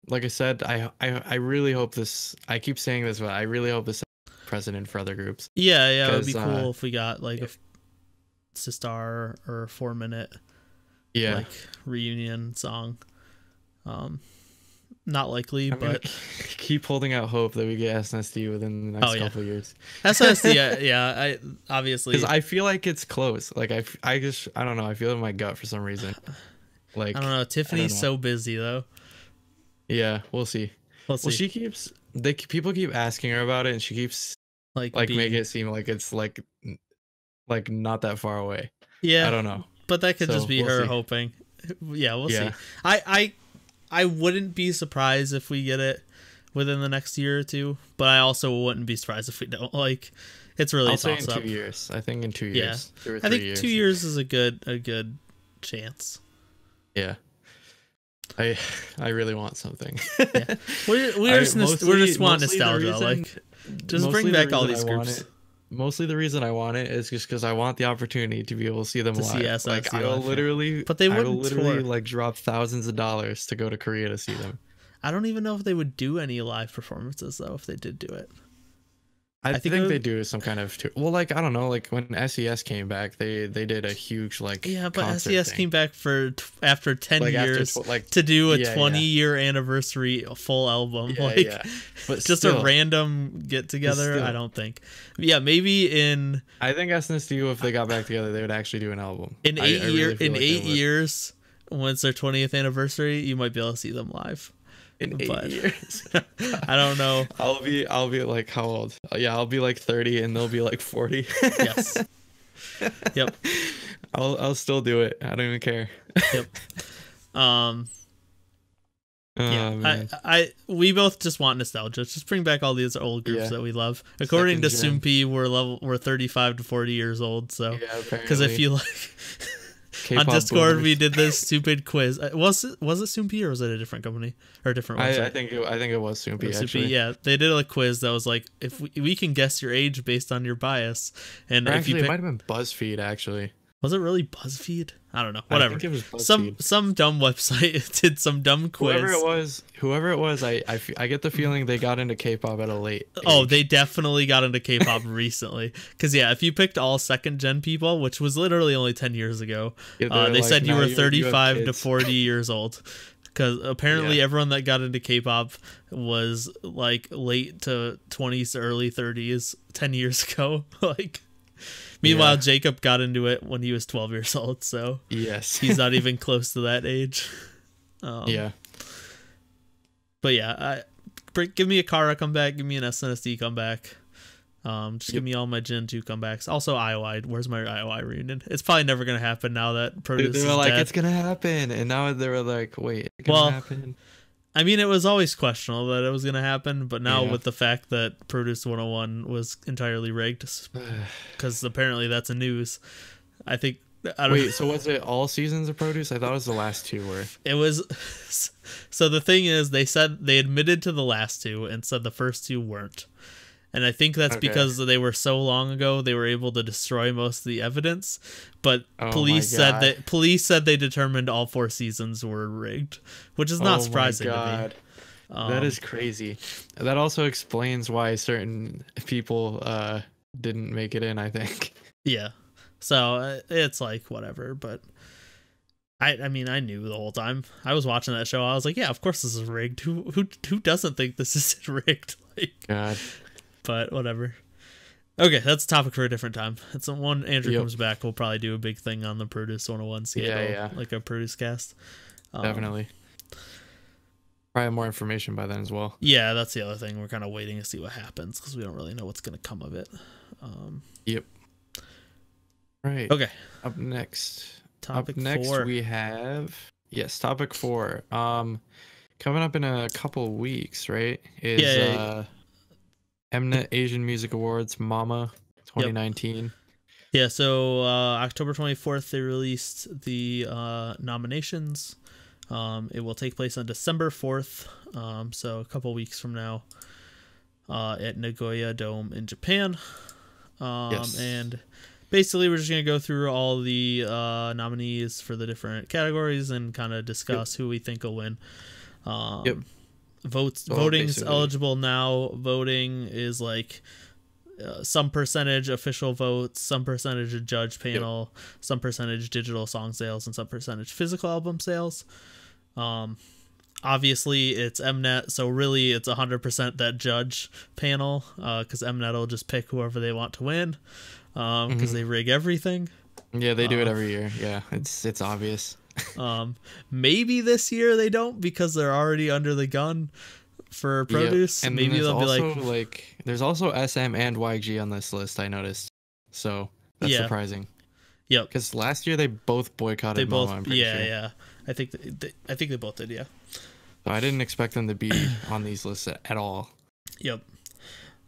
like I said, I really hope this. I keep saying this, but I really hope this is precedent for other groups. Yeah, it would be cool if we got like a Sistar or 4 Minute, like reunion song. Not likely, but keep holding out hope that we get SNSD within the next couple of years. SNSD, I obviously, because I feel like it's close. Like I don't know. I feel it in my gut for some reason. Like I don't know. Tiffany's so busy though. Yeah, we'll see. Well, she keeps people keep asking her about it, and she keeps like making it seem like it's like not that far away. Yeah, I don't know, but that could just be her hoping. Yeah, we'll see. I wouldn't be surprised if we get it within the next year or two, but I also wouldn't be surprised if we don't. Like, it's really a toss up. 2 years. I think in 2 years. Yeah, I think 2 years is a good chance. Yeah. I really want something. We're just want nostalgia. Just bring back all these groups. Mostly the reason I want it is just because I want the opportunity to be able to see them live. Like I will literally, but they wouldn't like drop thousands of dollars to go to Korea to see them. I don't even know if they would do any live performances though if they did do it. I think they do some kind of well, like I don't know, like when SES came back, they did a huge like but SES came back after 10 years to do a 20-year anniversary full album, but just still, a random get together. I don't think. Maybe in I think SNSD, if they got back together, they would actually do an album in 8 years. Once their 20th anniversary, you might be able to see them live. In 8 years. I don't know. I'll be like how old? Yeah, I'll be like 30 and they'll be like 40. Yes. Yep. I'll still do it. I don't even care. Yep. We both just want nostalgia. Just bring back all these old groups that we love. According to Soompi, we're 35 to 40 years old. So because I feel like K-pop on Discord boomers. We did this stupid quiz. Was it Soompi or was it a different company or a different website? I think it was Soompi. Actually, yeah, they did a quiz that was like, if we can guess your age based on your bias, and or actually, it might have been BuzzFeed. Actually, was it really BuzzFeed? I don't know. Whatever. I think it was BuzzFeed. Some dumb website did some dumb quiz. Whoever it was, I get the feeling they got into K-pop at a late age. Oh, they definitely got into K-pop recently. Because if you picked all second gen people, which was literally only 10 years ago, they said you were 35 to 40 years old. Because apparently everyone that got into K-pop was like late to 20s, early 30s, 10 years ago. Meanwhile, Jacob got into it when he was 12 years old, so yes, he's not even close to that age. But give me a Kara comeback, give me an SNSD comeback. Just give me all my Gen 2 comebacks. Also, IOI. Where's my IOI reunion? It's probably never gonna happen now that Produce is like, dead. It's gonna happen, and now they were like, wait, it's gonna happen. I mean, it was always questionable that it was going to happen, but now with the fact that Produce 101 was entirely rigged, because apparently that's a news, I think... so was it all seasons of Produce? I thought it was the last two were. It was... So the thing is, they admitted to the last two and said the first two weren't. And I think that's because they were so long ago, they were able to destroy most of the evidence. But police said they determined all 4 seasons were rigged, which is not surprising to me. That is crazy. That also explains why certain people didn't make it in, I think. Yeah. So it's like whatever, but I mean, I knew the whole time. I was watching that show. I was like, yeah, of course this is rigged. Who doesn't think this is rigged? God. But whatever. Okay, that's a topic for a different time. It's when Andrew comes back, we'll probably do a big thing on the Produce 101 scandal, like a Produce cast. Definitely. Probably have more information by then as well. Yeah, that's the other thing. We're kind of waiting to see what happens because we don't really know what's going to come of it. Yep. Right. Okay. Up next. Topic 4. We have topic 4. Coming up in a couple weeks, right? Is Mnet Asian Music Awards MAMA 2019. Yeah, so October 24th they released the nominations. It will take place on December 4th, so a couple weeks from now, at Nagoya Dome in Japan. And basically we're just going to go through all the nominees for the different categories and kind of discuss who we think will win. Voting's eligible now. Voting is like some percentage official votes, some percentage of judge panel, some percentage digital song sales, and some percentage physical album sales. Obviously it's Mnet, so really it's 100% that judge panel, because Mnet will just pick whoever they want to win, because they rig everything. Yeah, they do it every year. Yeah, it's obvious. Maybe this year they don't because they're already under the gun for Produce. And maybe they'll be like there's also SM and YG on this list, I noticed. So that's surprising. Yep. Because last year they both boycotted MAMA, I'm pretty sure. Yeah. I think they both did, yeah. So I didn't expect them to be on these lists at all. Yep.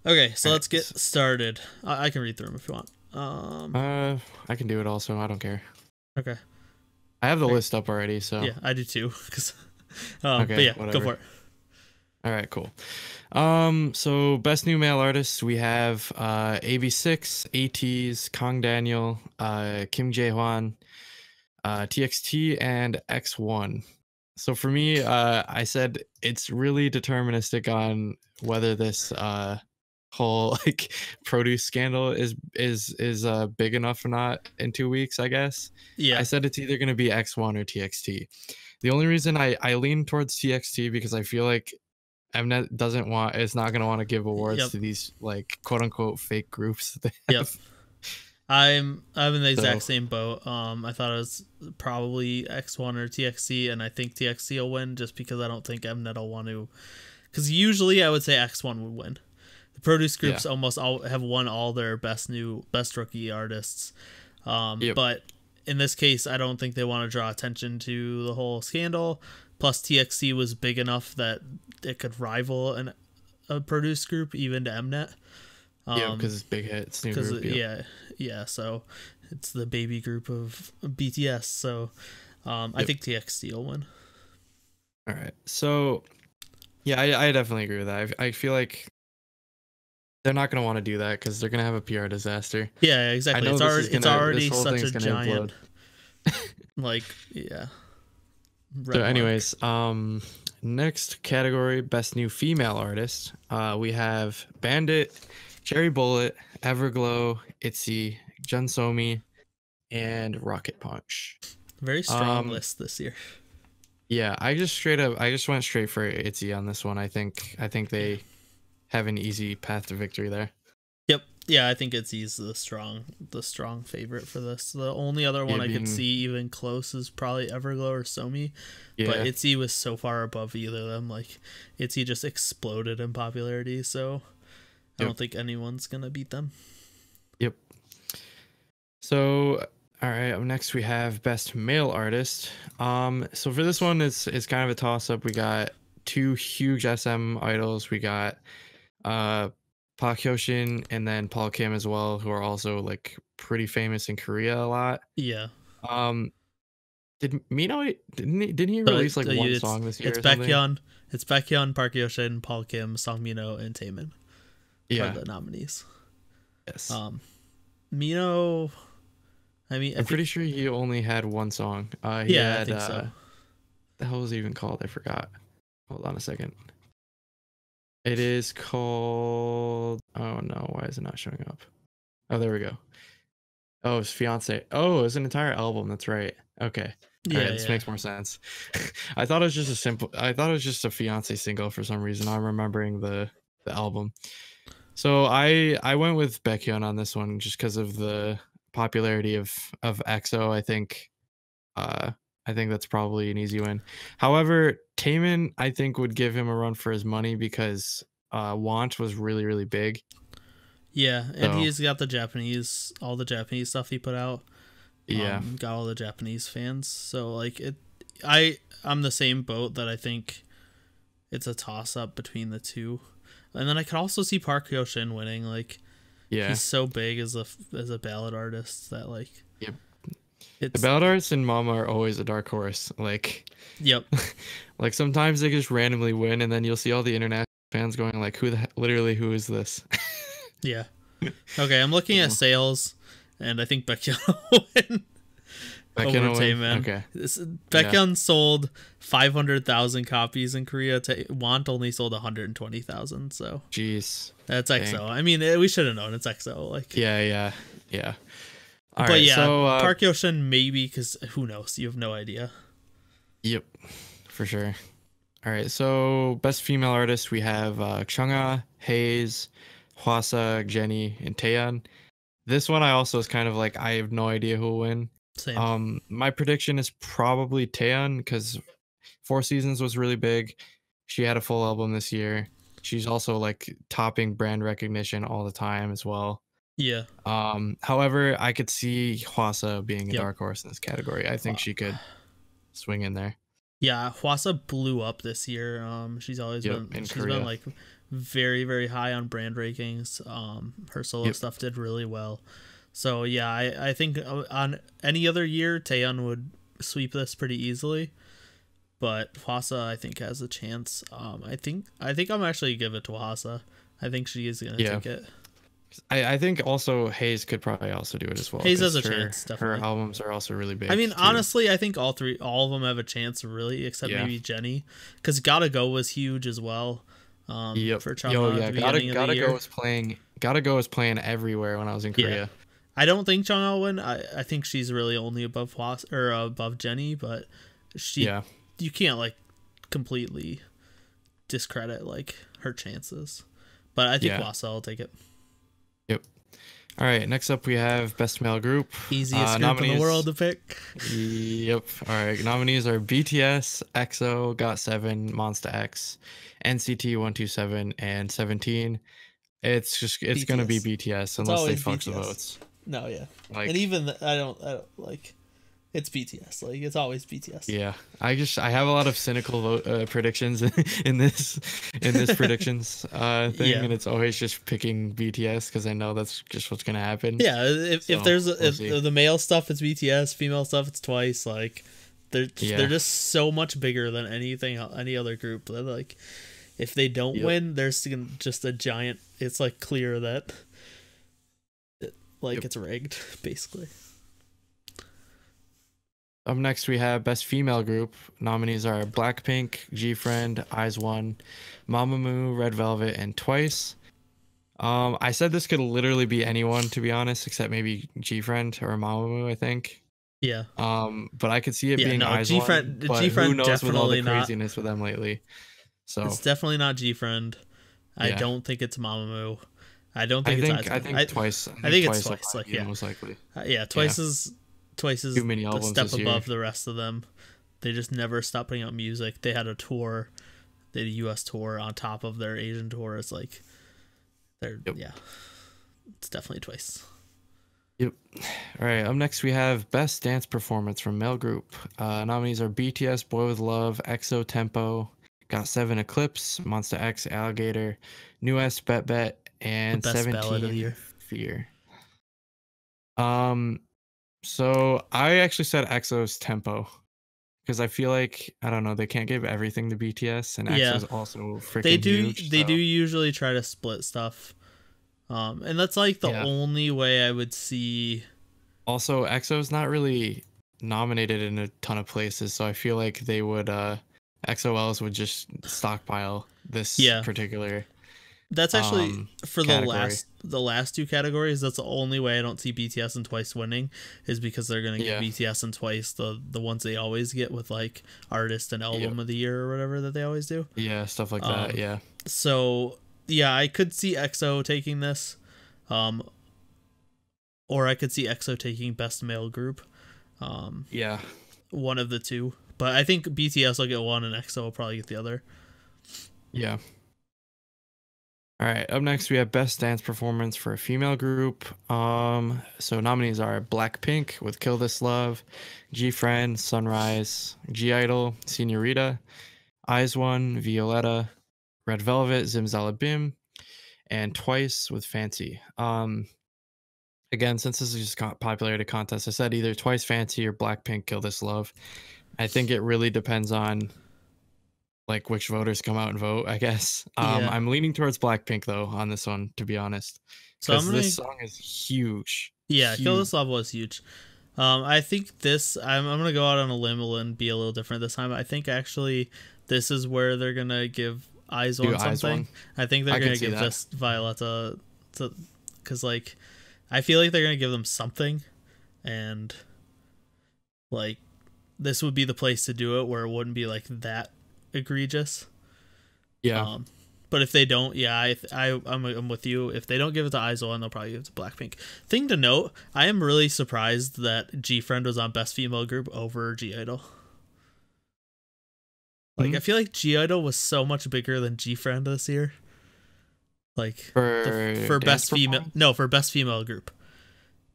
Okay, so let's get started. I can read through them if you want. I can do it also. I don't care. Okay. I have the list up already, so... Yeah, I do too. Okay, but yeah, whatever. go for it. All right, cool. So best new male artists, we have AB6, ATs, Kong Daniel, Kim Jae Hwan, TXT, and X1. So for me, I said it's really deterministic on whether this whole like produce scandal is big enough or not in 2 weeks, I guess. Yeah. I said it's either going to be X1 or TXT. The only reason I lean towards TXT because I feel like Mnet is not going to want to give awards to these like quote unquote fake groups that they have. I'm in the exact same boat. I thought it was probably X1 or TXT, and I think TXT will win just because I don't think Mnet will want to. Because usually I would say X1 would win. The produce groups almost all have won all their best rookie artists. But in this case, I don't think they want to draw attention to the whole scandal. Plus, TXT was big enough that it could rival a produce group even to Mnet. Because it's big hit. It's new group. Yeah. So it's the baby group of BTS. So I think TXT will win. All right. So yeah, I definitely agree with that. I feel like they're not going to want to do that because they're going to have a PR disaster. Yeah, exactly. It's already such a giant. Like, yeah. So anyways, next category, best new female artist. We have Bandit, Cherry Bullet, Everglow, ITZY, Junsomi, and Rocket Punch. Very strong list this year. Yeah, I just went straight for ITZY on this one. I think they have an easy path to victory there. Yep. Yeah, I think ITZY's the strong favorite for this. The only other one I could see even close is probably Everglow or Somi. Yeah. But ITZY was so far above either of them. Like, ITZY just exploded in popularity, so I don't think anyone's gonna beat them. Yep. So all right, up next we have best male artist. So for this one, it's kind of a toss up. We got two huge SM idols. We got Park Hyoshin and then Paul Kim as well, who are also like pretty famous in Korea a lot. Yeah. Did Mino didn't he release like one song this year? It's Baekhyun, Park Hyoshin, Paul Kim, Song Mino, and Taemin. Yeah. Are the nominees. Yes. Mino. I mean, I'm pretty sure he only had one song. I think so. The hell was it even called? I forgot. Hold on a second. It is called. Oh no! Why is it not showing up? Oh, there we go. Oh, it's Fiance. Oh, it's an entire album. That's right. Okay. Yeah, right, this makes more sense. I thought it was just a Fiance single for some reason. I'm remembering the album. So I went with Baekhyun on this one just because of the popularity of EXO. I think that's probably an easy win. However, Taemin I think would give him a run for his money because Want was really, really big. Yeah, and he's got all the Japanese stuff he put out. Yeah, got all the Japanese fans. So like I'm the same boat that I think it's a toss up between the two. And then I could also see Park Hyoshin winning. Like, he's so big as a ballad artist that like. Yep. The ballad artists in Mama are always a dark horse. Like. Yep. Like sometimes they just randomly win, and then you'll see all the international fans going like, who is this? Yeah. Okay, I'm looking at sales, and I think Baekhyun will win. Over Taemin. Okay. Baekhyun sold 500,000 copies in Korea. Want only sold 120,000. So. Jeez. That's EXO. Dang. I mean, we should have known it's EXO. Like. Yeah. All right, so Park Hyoshin maybe because who knows? You have no idea. Yep, for sure. All right, so best female artist we have Chungha, Haze, Hwasa, Jennie, and Taeyeon. This one I also is kind of like I have no idea who will win. Same. My prediction is probably Taeyeon because 4 Seasons was really big. She had a full album this year. She's also like topping brand recognition all the time as well. Yeah. However, I could see Hwasa being a dark horse in this category. I think she could swing in there. Yeah, Hwasa blew up this year. She's always been like very, very high on brand rankings. Her solo stuff did really well. So yeah, I think on any other year, Taeyeon would sweep this pretty easily. but Hwasa I think has a chance. I think I'm actually give it to Hwasa. I think she is gonna take it. I think also Hayes could probably also do it as well. Hayes has a chance, definitely. Her albums are also really big. I mean, honestly, I think all of them have a chance, really, except maybe Jenny, because Gotta Go was huge as well. For Chanyeol at the beginning of the year. Gotta Go was playing everywhere when I was in Korea. I don't think Chanyeol will win. I think she's really only above above Jenny, but you can't like completely discredit like her chances. But I think Hwasa will take it. Yep. All right. Next up, we have Best Male Group. Easiest group in the world to pick. Yep. All right. Nominees are BTS, EXO, GOT7, Monsta X, NCT 127, and 17. It's gonna be BTS unless they fuck the votes. No, yeah. Like, and even I don't like. It's BTS. Like it's always BTS. Yeah, I have a lot of cynical predictions in this predictions thing, and it's always just picking BTS because I know that's just what's gonna happen. Yeah, if the male stuff it's BTS, female stuff it's Twice. Like they're just so much bigger than any other group. They're like if they don't win, there's just a giant. It's like clear that it's rigged basically. Up next, we have Best Female Group. Nominees are Blackpink, G-Friend, IZ*ONE, Mamamoo, Red Velvet, and Twice. I said this could literally be anyone, to be honest, except maybe G-Friend or Mamamoo, I think. Yeah. But I could see it being IZ*ONE. G-Friend who knows definitely with all the not. craziness with them lately. So it's definitely not G-Friend. I don't think it's Mamamoo. I don't think it's IZ*ONE. I think Twice. I think it's Twice. Like most likely. Twice is too many the step above the rest of them. They just never stopped putting out music. They had a tour, they had a US tour on top of their Asian tour. It's like it's definitely Twice. Yep. All right, up next we have Best Dance Performance from Male Group. Nominees are BTS, Boy With Love, EXO, Tempo, GOT7, Eclipse, Monsta X, Alligator, NU'EST, Bet Bet, and 17, Fear. So I actually said EXO's Tempo because I feel like I don't know, they can't give everything to BTS, and EXO's also freaking huge. They do usually try to split stuff, and that's like the only way I would see. Also, EXO's not really nominated in a ton of places, so I feel like they would XOLs would just stockpile this particular. That's actually for category. the last two categories. That's the only way I don't see BTS and Twice winning is because they're gonna give BTS and Twice the ones they always get with like artist and album of the year or whatever that they always do. Yeah, stuff like that. Yeah. So I could see EXO taking this, or I could see EXO taking Best Male Group. One of the two, but I think BTS will get one and EXO will probably get the other. Yeah. All right, up next we have Best Dance Performance for a Female Group. So nominees are Blackpink with Kill This Love, G-Friend, Sunrise, G-Idol, Señorita, IZ*ONE, Violetta, Red Velvet, Zimzalabim, and Twice with Fancy. Again, since this is just a popularity contest, I said either Twice, Fancy, or Blackpink, Kill This Love. I think it really depends on like which voters come out and vote, I guess. I'm leaning towards Blackpink though on this one, to be honest. So this song is huge. Yeah, Kill This Love was huge. I think this I'm gonna go out on a limb and be a little different this time. I think actually this is where they're gonna give IZ*ONE something. I think they're gonna give this Violetta because like I feel like they're gonna give them something, and like this would be the place to do it where it wouldn't be like that egregious. But if they don't, I'm with you. If they don't give it to IZ*ONE, they'll probably give it to Blackpink. Thing to note, I am really surprised that G-Friend was on Best Female Group over G-Idol. Like I feel like G-Idol was so much bigger than G-Friend this year. Like for best female group.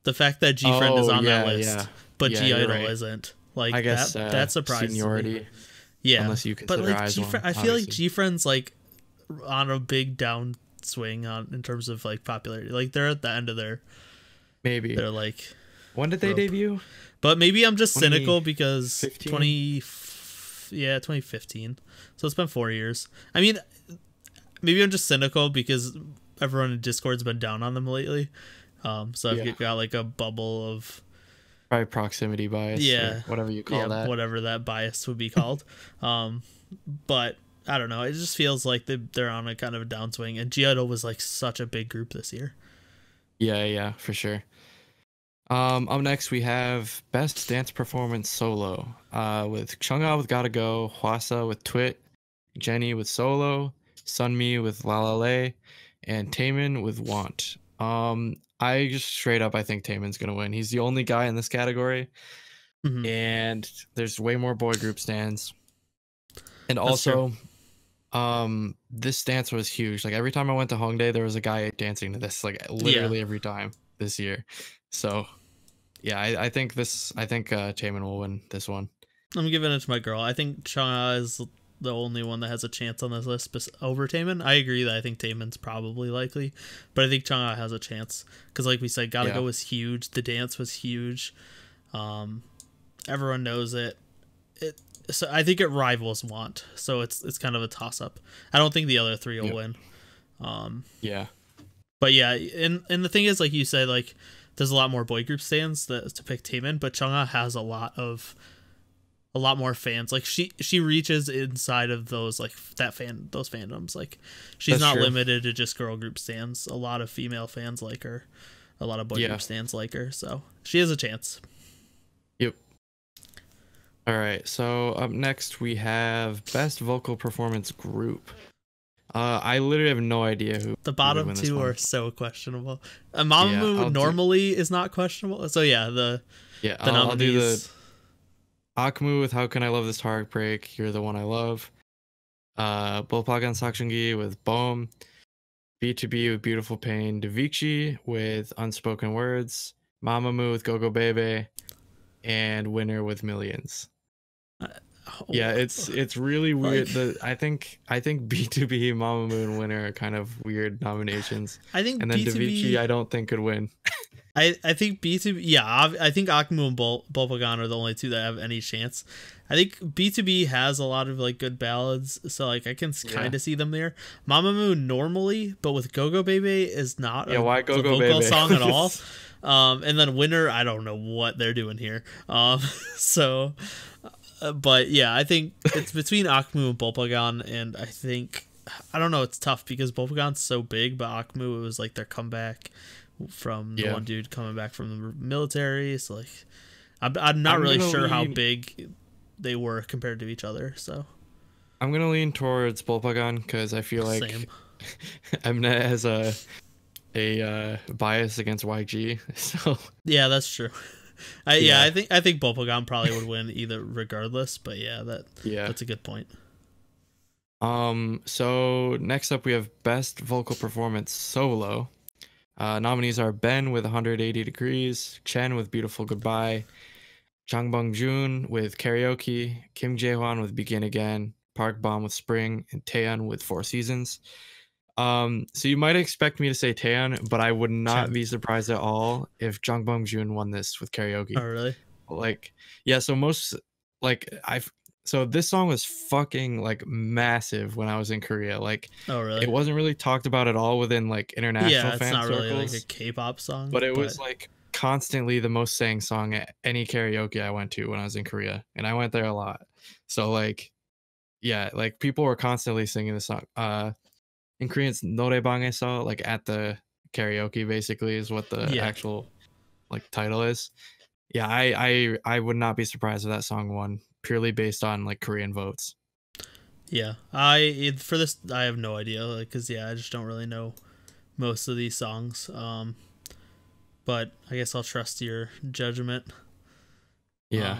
The fact that G-Friend is on that list, but G-Idol isn't. Like I guess that surprised me. Yeah, unless you consider but like G-Friend, I feel like G-Friend's like on a big downswing in terms of like popularity. Like they're at the end of their they're like when did they debut? But maybe I'm just cynical because 2014 2015. So it's been 4 years. I mean, maybe I'm just cynical because everyone in Discord's been down on them lately. So I've got like a bubble of probably proximity bias, or whatever you call that. Whatever that bias would be called. But I don't know. It just feels like they're on a kind of a downswing, and G-Idol was like such a big group this year. Yeah, for sure. Up next we have Best Dance Performance Solo, with Chungha with Gotta Go, Hwasa with Twit, Jennie with Solo, Sunmi with La La Lay, and Taemin with Want. I just straight up I think Taemin's gonna win. He's the only guy in this category, and there's way more boy group stands. And also, this dance was huge. Like every time I went to Hongdae, there was a guy dancing to this, like literally every time this year. So yeah, I think Taemin will win this one. I'm giving it to my girl. I think Chungha is the only one that has a chance on this list over Taemin. I agree that I think Taemin's probably likely, but I think Chungha has a chance because, like we said, Gotta Go was huge. The dance was huge. Everyone knows it. So I think it rivals Want. So it's kind of a toss up. I don't think the other three will win. But yeah, and the thing is, like you said, like there's a lot more boy group stands to pick Taemin, but Chungha has a lot more fans. Like she reaches inside of those those fandoms. Like she's not limited to just girl group stands. A lot of female fans like her. A lot of boy group stands like her. So she has a chance. Yep. All right. So up next we have Best Vocal Performance Group. I literally have no idea who. The bottom two are so questionable. Mamamoo normally is not questionable. So the nominees. I'll do the Akmu with How Can I Love This Heartbreak, You're the One I Love. Bolpagan Sakshungi with Boom. B2B with Beautiful Pain. Davichi with Unspoken Words. Mamamoo with Go Go Bebe. And Winner with Millions. It's really weird. I think B2B, Mamamoo, and Winner are kind of weird nominations. I think and then Davichi I don't think could win. I think B2B, I think Akmu and Bolpagan are the only two that have any chance. I think B2B has a lot of like good ballads, so like I can kind of see them there. Mamamoo normally, but with Go Go Bebe is not a vocal song at all. And then Winner, I don't know what they're doing here. But yeah, I think it's between Akmu and Bolpagan, and I don't know, it's tough because Bolpagan's so big, but Akmu, it was like their comeback from the one dude coming back from the military. So like, I'm not really sure how big they were compared to each other. So I'm gonna lean towards Bolpagan because I feel like Mnet has a bias against YG. So yeah, that's true. I think Bolpagan probably would win either regardless, but that's a good point. So next up we have Best Vocal Performance Solo. Nominees are Ben with 180 Degrees, Chen with Beautiful Goodbye, Jang Bong-joon with Karaoke, Kim Jae-hwan with Begin Again, Park Bom with Spring, and Taeyeon with Four Seasons. So you might expect me to say Taeyeon, but I would not be surprised at all if Jang Bong-joon won this with Karaoke. Oh, really? Like, yeah, so this song was fucking like massive when I was in Korea. Like, oh really? It wasn't really talked about at all within like international fan circles. Really like a K-pop song. But it was like constantly the most sang song at any karaoke I went to when I was in Korea, and I went there a lot. So like, yeah, like people were constantly singing this song. In Korean, it's 노래방에서, like at the karaoke, basically is what the actual like title is. Yeah, I would not be surprised if that song won purely based on like Korean votes. Yeah, I have no idea, because I just don't really know most of these songs. But I guess I'll trust your judgment. Yeah.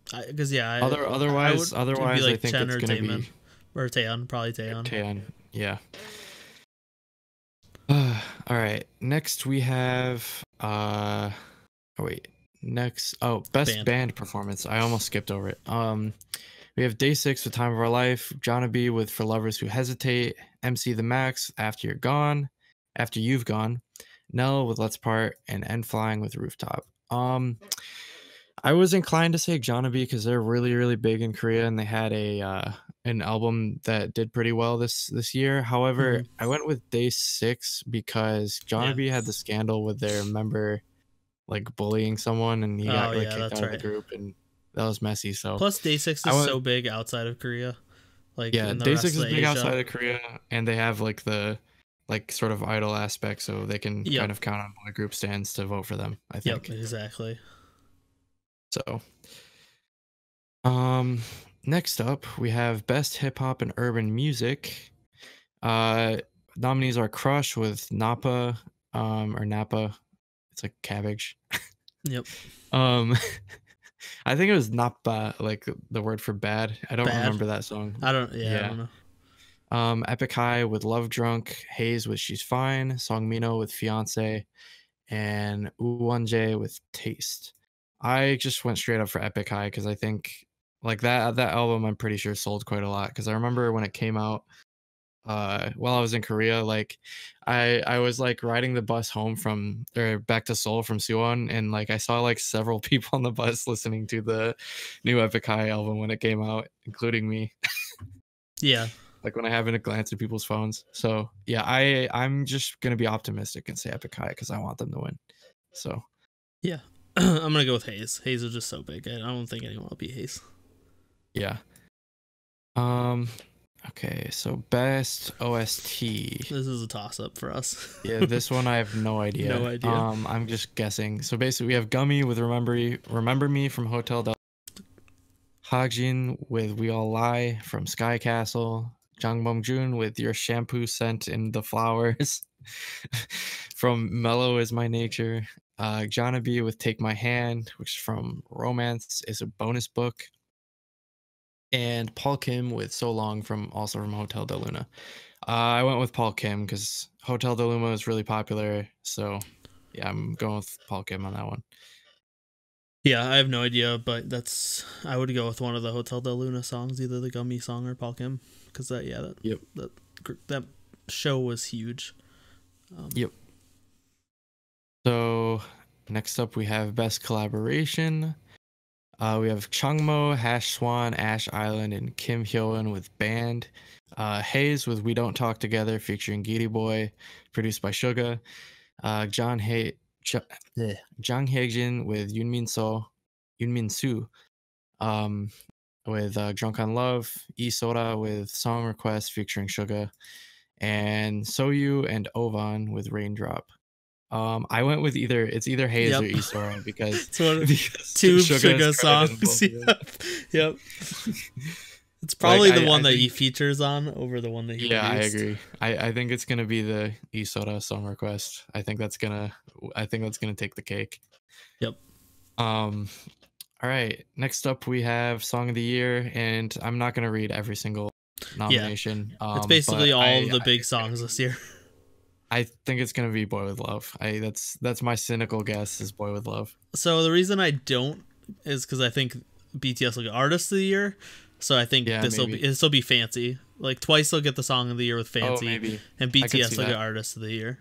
Because otherwise, like I think Chen it's gonna be or Taeyeon, probably Taeyeon. Taeyeon, yeah. All right. Next we have best band performance. I almost skipped over it. We have Day 6 with Time of Our Life, Johnny with For Lovers Who Hesitate, MC The Max, After You've Gone, Nell with Let's Part, and End Flying with Rooftop. I'm I was inclined to say Jonabi because they're really, really big in Korea, and they had an album that did pretty well this year. However, I went with Day 6 because Jonabi had the scandal with their member like bullying someone, and he got like kicked out of the group, and that was messy. So plus Day 6 is so big outside of Korea. Like yeah, Day 6 is big outside of Korea, and they have like the sort of idol aspect, so they can kind of count on boy group stands to vote for them, I think. Yep, exactly. So next up we have best hip hop and urban music. Nominees are Crush with Napa, or Napa. It's like cabbage. Yep. I think it was Napa, like the word for bad. I don't remember that song. I don't know. Epic High with Love Drunk, Haze with She's Fine, Song Mino with Fiance, and Uwanje with Taste. I just went straight up for Epic High because I think like that album I'm pretty sure sold quite a lot, because I remember when it came out while I was in Korea, like I was like riding the bus home from or back to Seoul from Suwon, and like I saw like several people on the bus listening to the new Epic High album when it came out, including me. Yeah. Like when I happen to glance at people's phones. So yeah, I'm just gonna be optimistic and say Epic High because I want them to win. So yeah. I'm gonna go with Haze. Haze is just so big. I don't think anyone will beat Haze. Yeah. Okay, so best OST. This is a toss-up for us. Yeah, this one I have no idea. No idea. I'm just guessing. So basically we have Gummy with Remember Me from Hotel Del Hajin with We All Lie from Sky Castle, Jang Bum-jun with Your Shampoo Scent in the Flowers from Mellow Is My Nature, Jonabi with Take My Hand, which is from Romance is a Bonus Book, and Paul Kim with So Long from Hotel Del Luna. I went with Paul Kim because Hotel Del Luna is really popular, so yeah, I'm going with Paul Kim on that one. Yeah, I have no idea, but I would go with one of the Hotel Del Luna songs, either the Gummy song or Paul Kim, because that show was huge. Yep. So next up we have best collaboration. We have Chungmo, Hash Swan, Ash Island, and Kim Hyoeun with Band. Haze with We Don't Talk Together featuring Giri Boy, produced by Suga. Jang Haejin with Yoonmin Soo, with Drunk on Love, Soda with Song Request featuring Suga, and Soyu and Ovan with Raindrop. I went with either Haze or Soda because it's two Suga songs. Yep. It's probably the one that he features on over the one that he produced. I agree. I think it's gonna be the Soda Song Request. I think that's gonna take the cake. Yep. All right. Next up we have Song of the Year, and I'm not gonna read every single nomination. It's basically all the big songs this year. I think it's gonna be Boy With Love. That's my cynical guess is Boy With Love. So the reason I don't is because I think BTS will get Artist of the Year. So I think this will be Fancy. Like Twice will get the Song of the Year with Fancy, and BTS will get Artist of the Year.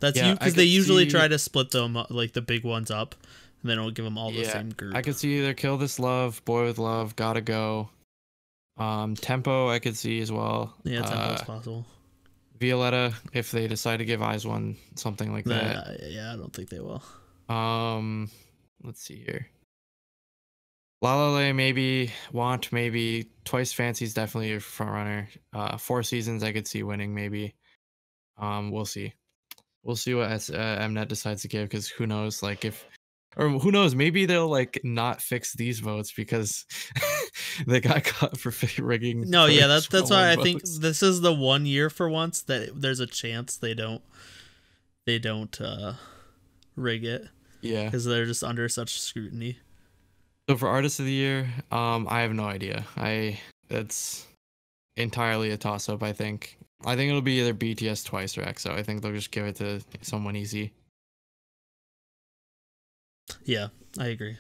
That's because they usually try to split them like the big ones up, and then it'll give them all the same group. I could see either Kill This Love, Boy With Love, Gotta Go, Tempo. I could see as well. Yeah, Tempo's possible. Violetta, if they decide to give Eyes One something like that. Yeah, I don't think they will. Let's see here. La La Land, maybe. Want, maybe. Twice Fancy's definitely a front runner. 4 Seasons I could see winning, maybe. We'll see. We'll see what Mnet decides to give, because who knows, like who knows, maybe they'll like not fix these votes because they got caught for rigging. No, yeah, that's why I think this is the one year for once that there's a chance they don't rig it. Yeah, because they're just under such scrutiny. So for Artist of the Year, I have no idea. That's entirely a toss-up, I think. I think it'll be either BTS, Twice, or EXO. I think they'll just give it to someone easy. Yeah, I agree.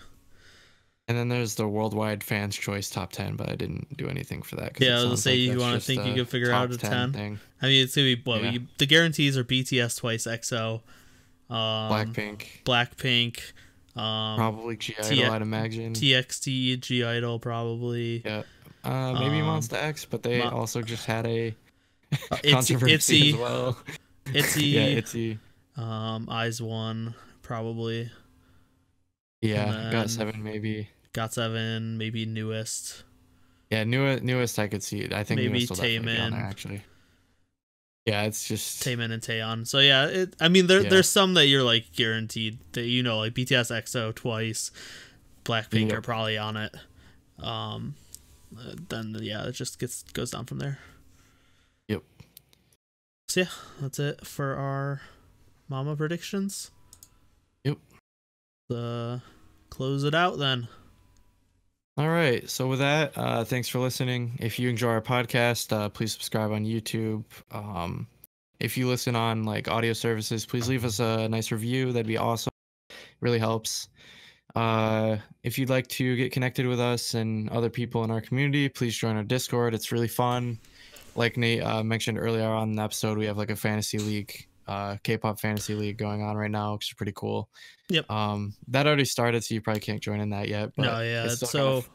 And then there's the Worldwide Fans Choice Top 10, but I didn't do anything for that. Yeah, I was say you want to think you could figure out a 10 thing. I mean, it's gonna be the guarantees are BTS, Twice, EXO, Blackpink, Probably G Idol, I'd imagine. TXT, G Idol, probably. Yeah. Maybe Monster X, but they also just had a controversy as well. Itzy. Yeah, Itzy. Eyes One, probably. Yeah, GOT7 maybe. GOT7, maybe Newest. Yeah, newest I could see. I think maybe Newest will definitely be on there, actually. Yeah, it's just Taemin and Taeyeon. So yeah, I mean there's some that you're like guaranteed that like BTS, EXO, Twice, Blackpink are probably on it. Then yeah, it just goes down from there. Yep. So yeah, that's it for our Mama predictions. Yep. Close it out then. All right. So with that, thanks for listening. If you enjoy our podcast, please subscribe on YouTube. If you listen on like audio services, please leave us a nice review. That'd be awesome. It really helps. If you'd like to get connected with us and other people in our community, please join our Discord. It's really fun. Like Nate mentioned earlier on in the episode, we have like a fantasy league, K-pop fantasy league going on right now, which is pretty cool. Yep. That already started, so you probably can't join in that yet. But no, yeah, it's still so kind of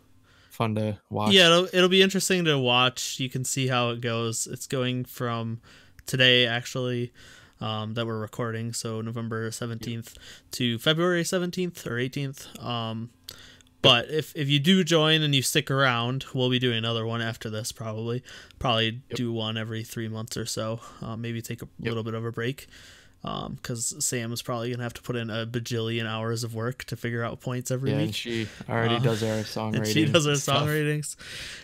fun to watch. Yeah, it'll be interesting to watch. You can see how it goes. It's going from today, actually, that we're recording, so November 17th to February 17th or 18th. But if you do join and you stick around, we'll be doing another one after this, probably do one every 3 months or so. Maybe take a little bit of a break, because Sam is probably gonna have to put in a bajillion hours of work to figure out points every week. And she already does our song ratings. She does our song ratings.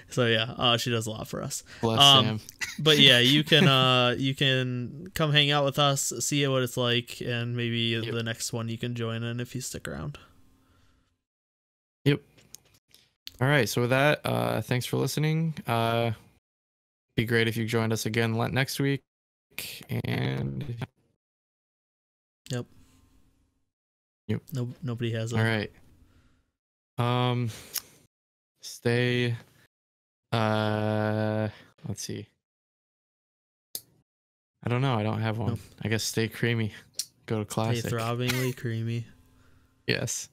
So yeah, she does a lot for us. Bless Sam. But yeah, you can come hang out with us, see what it's like, and maybe the next one you can join in if you stick around. Yep. All right. So with that, thanks for listening. Be great if you joined us again next week. And Yep. Nobody has all right. Stay. Let's see. I don't know. I don't have one. Nope. I guess stay creamy. Go to classic. Stay throbbingly creamy. Yes.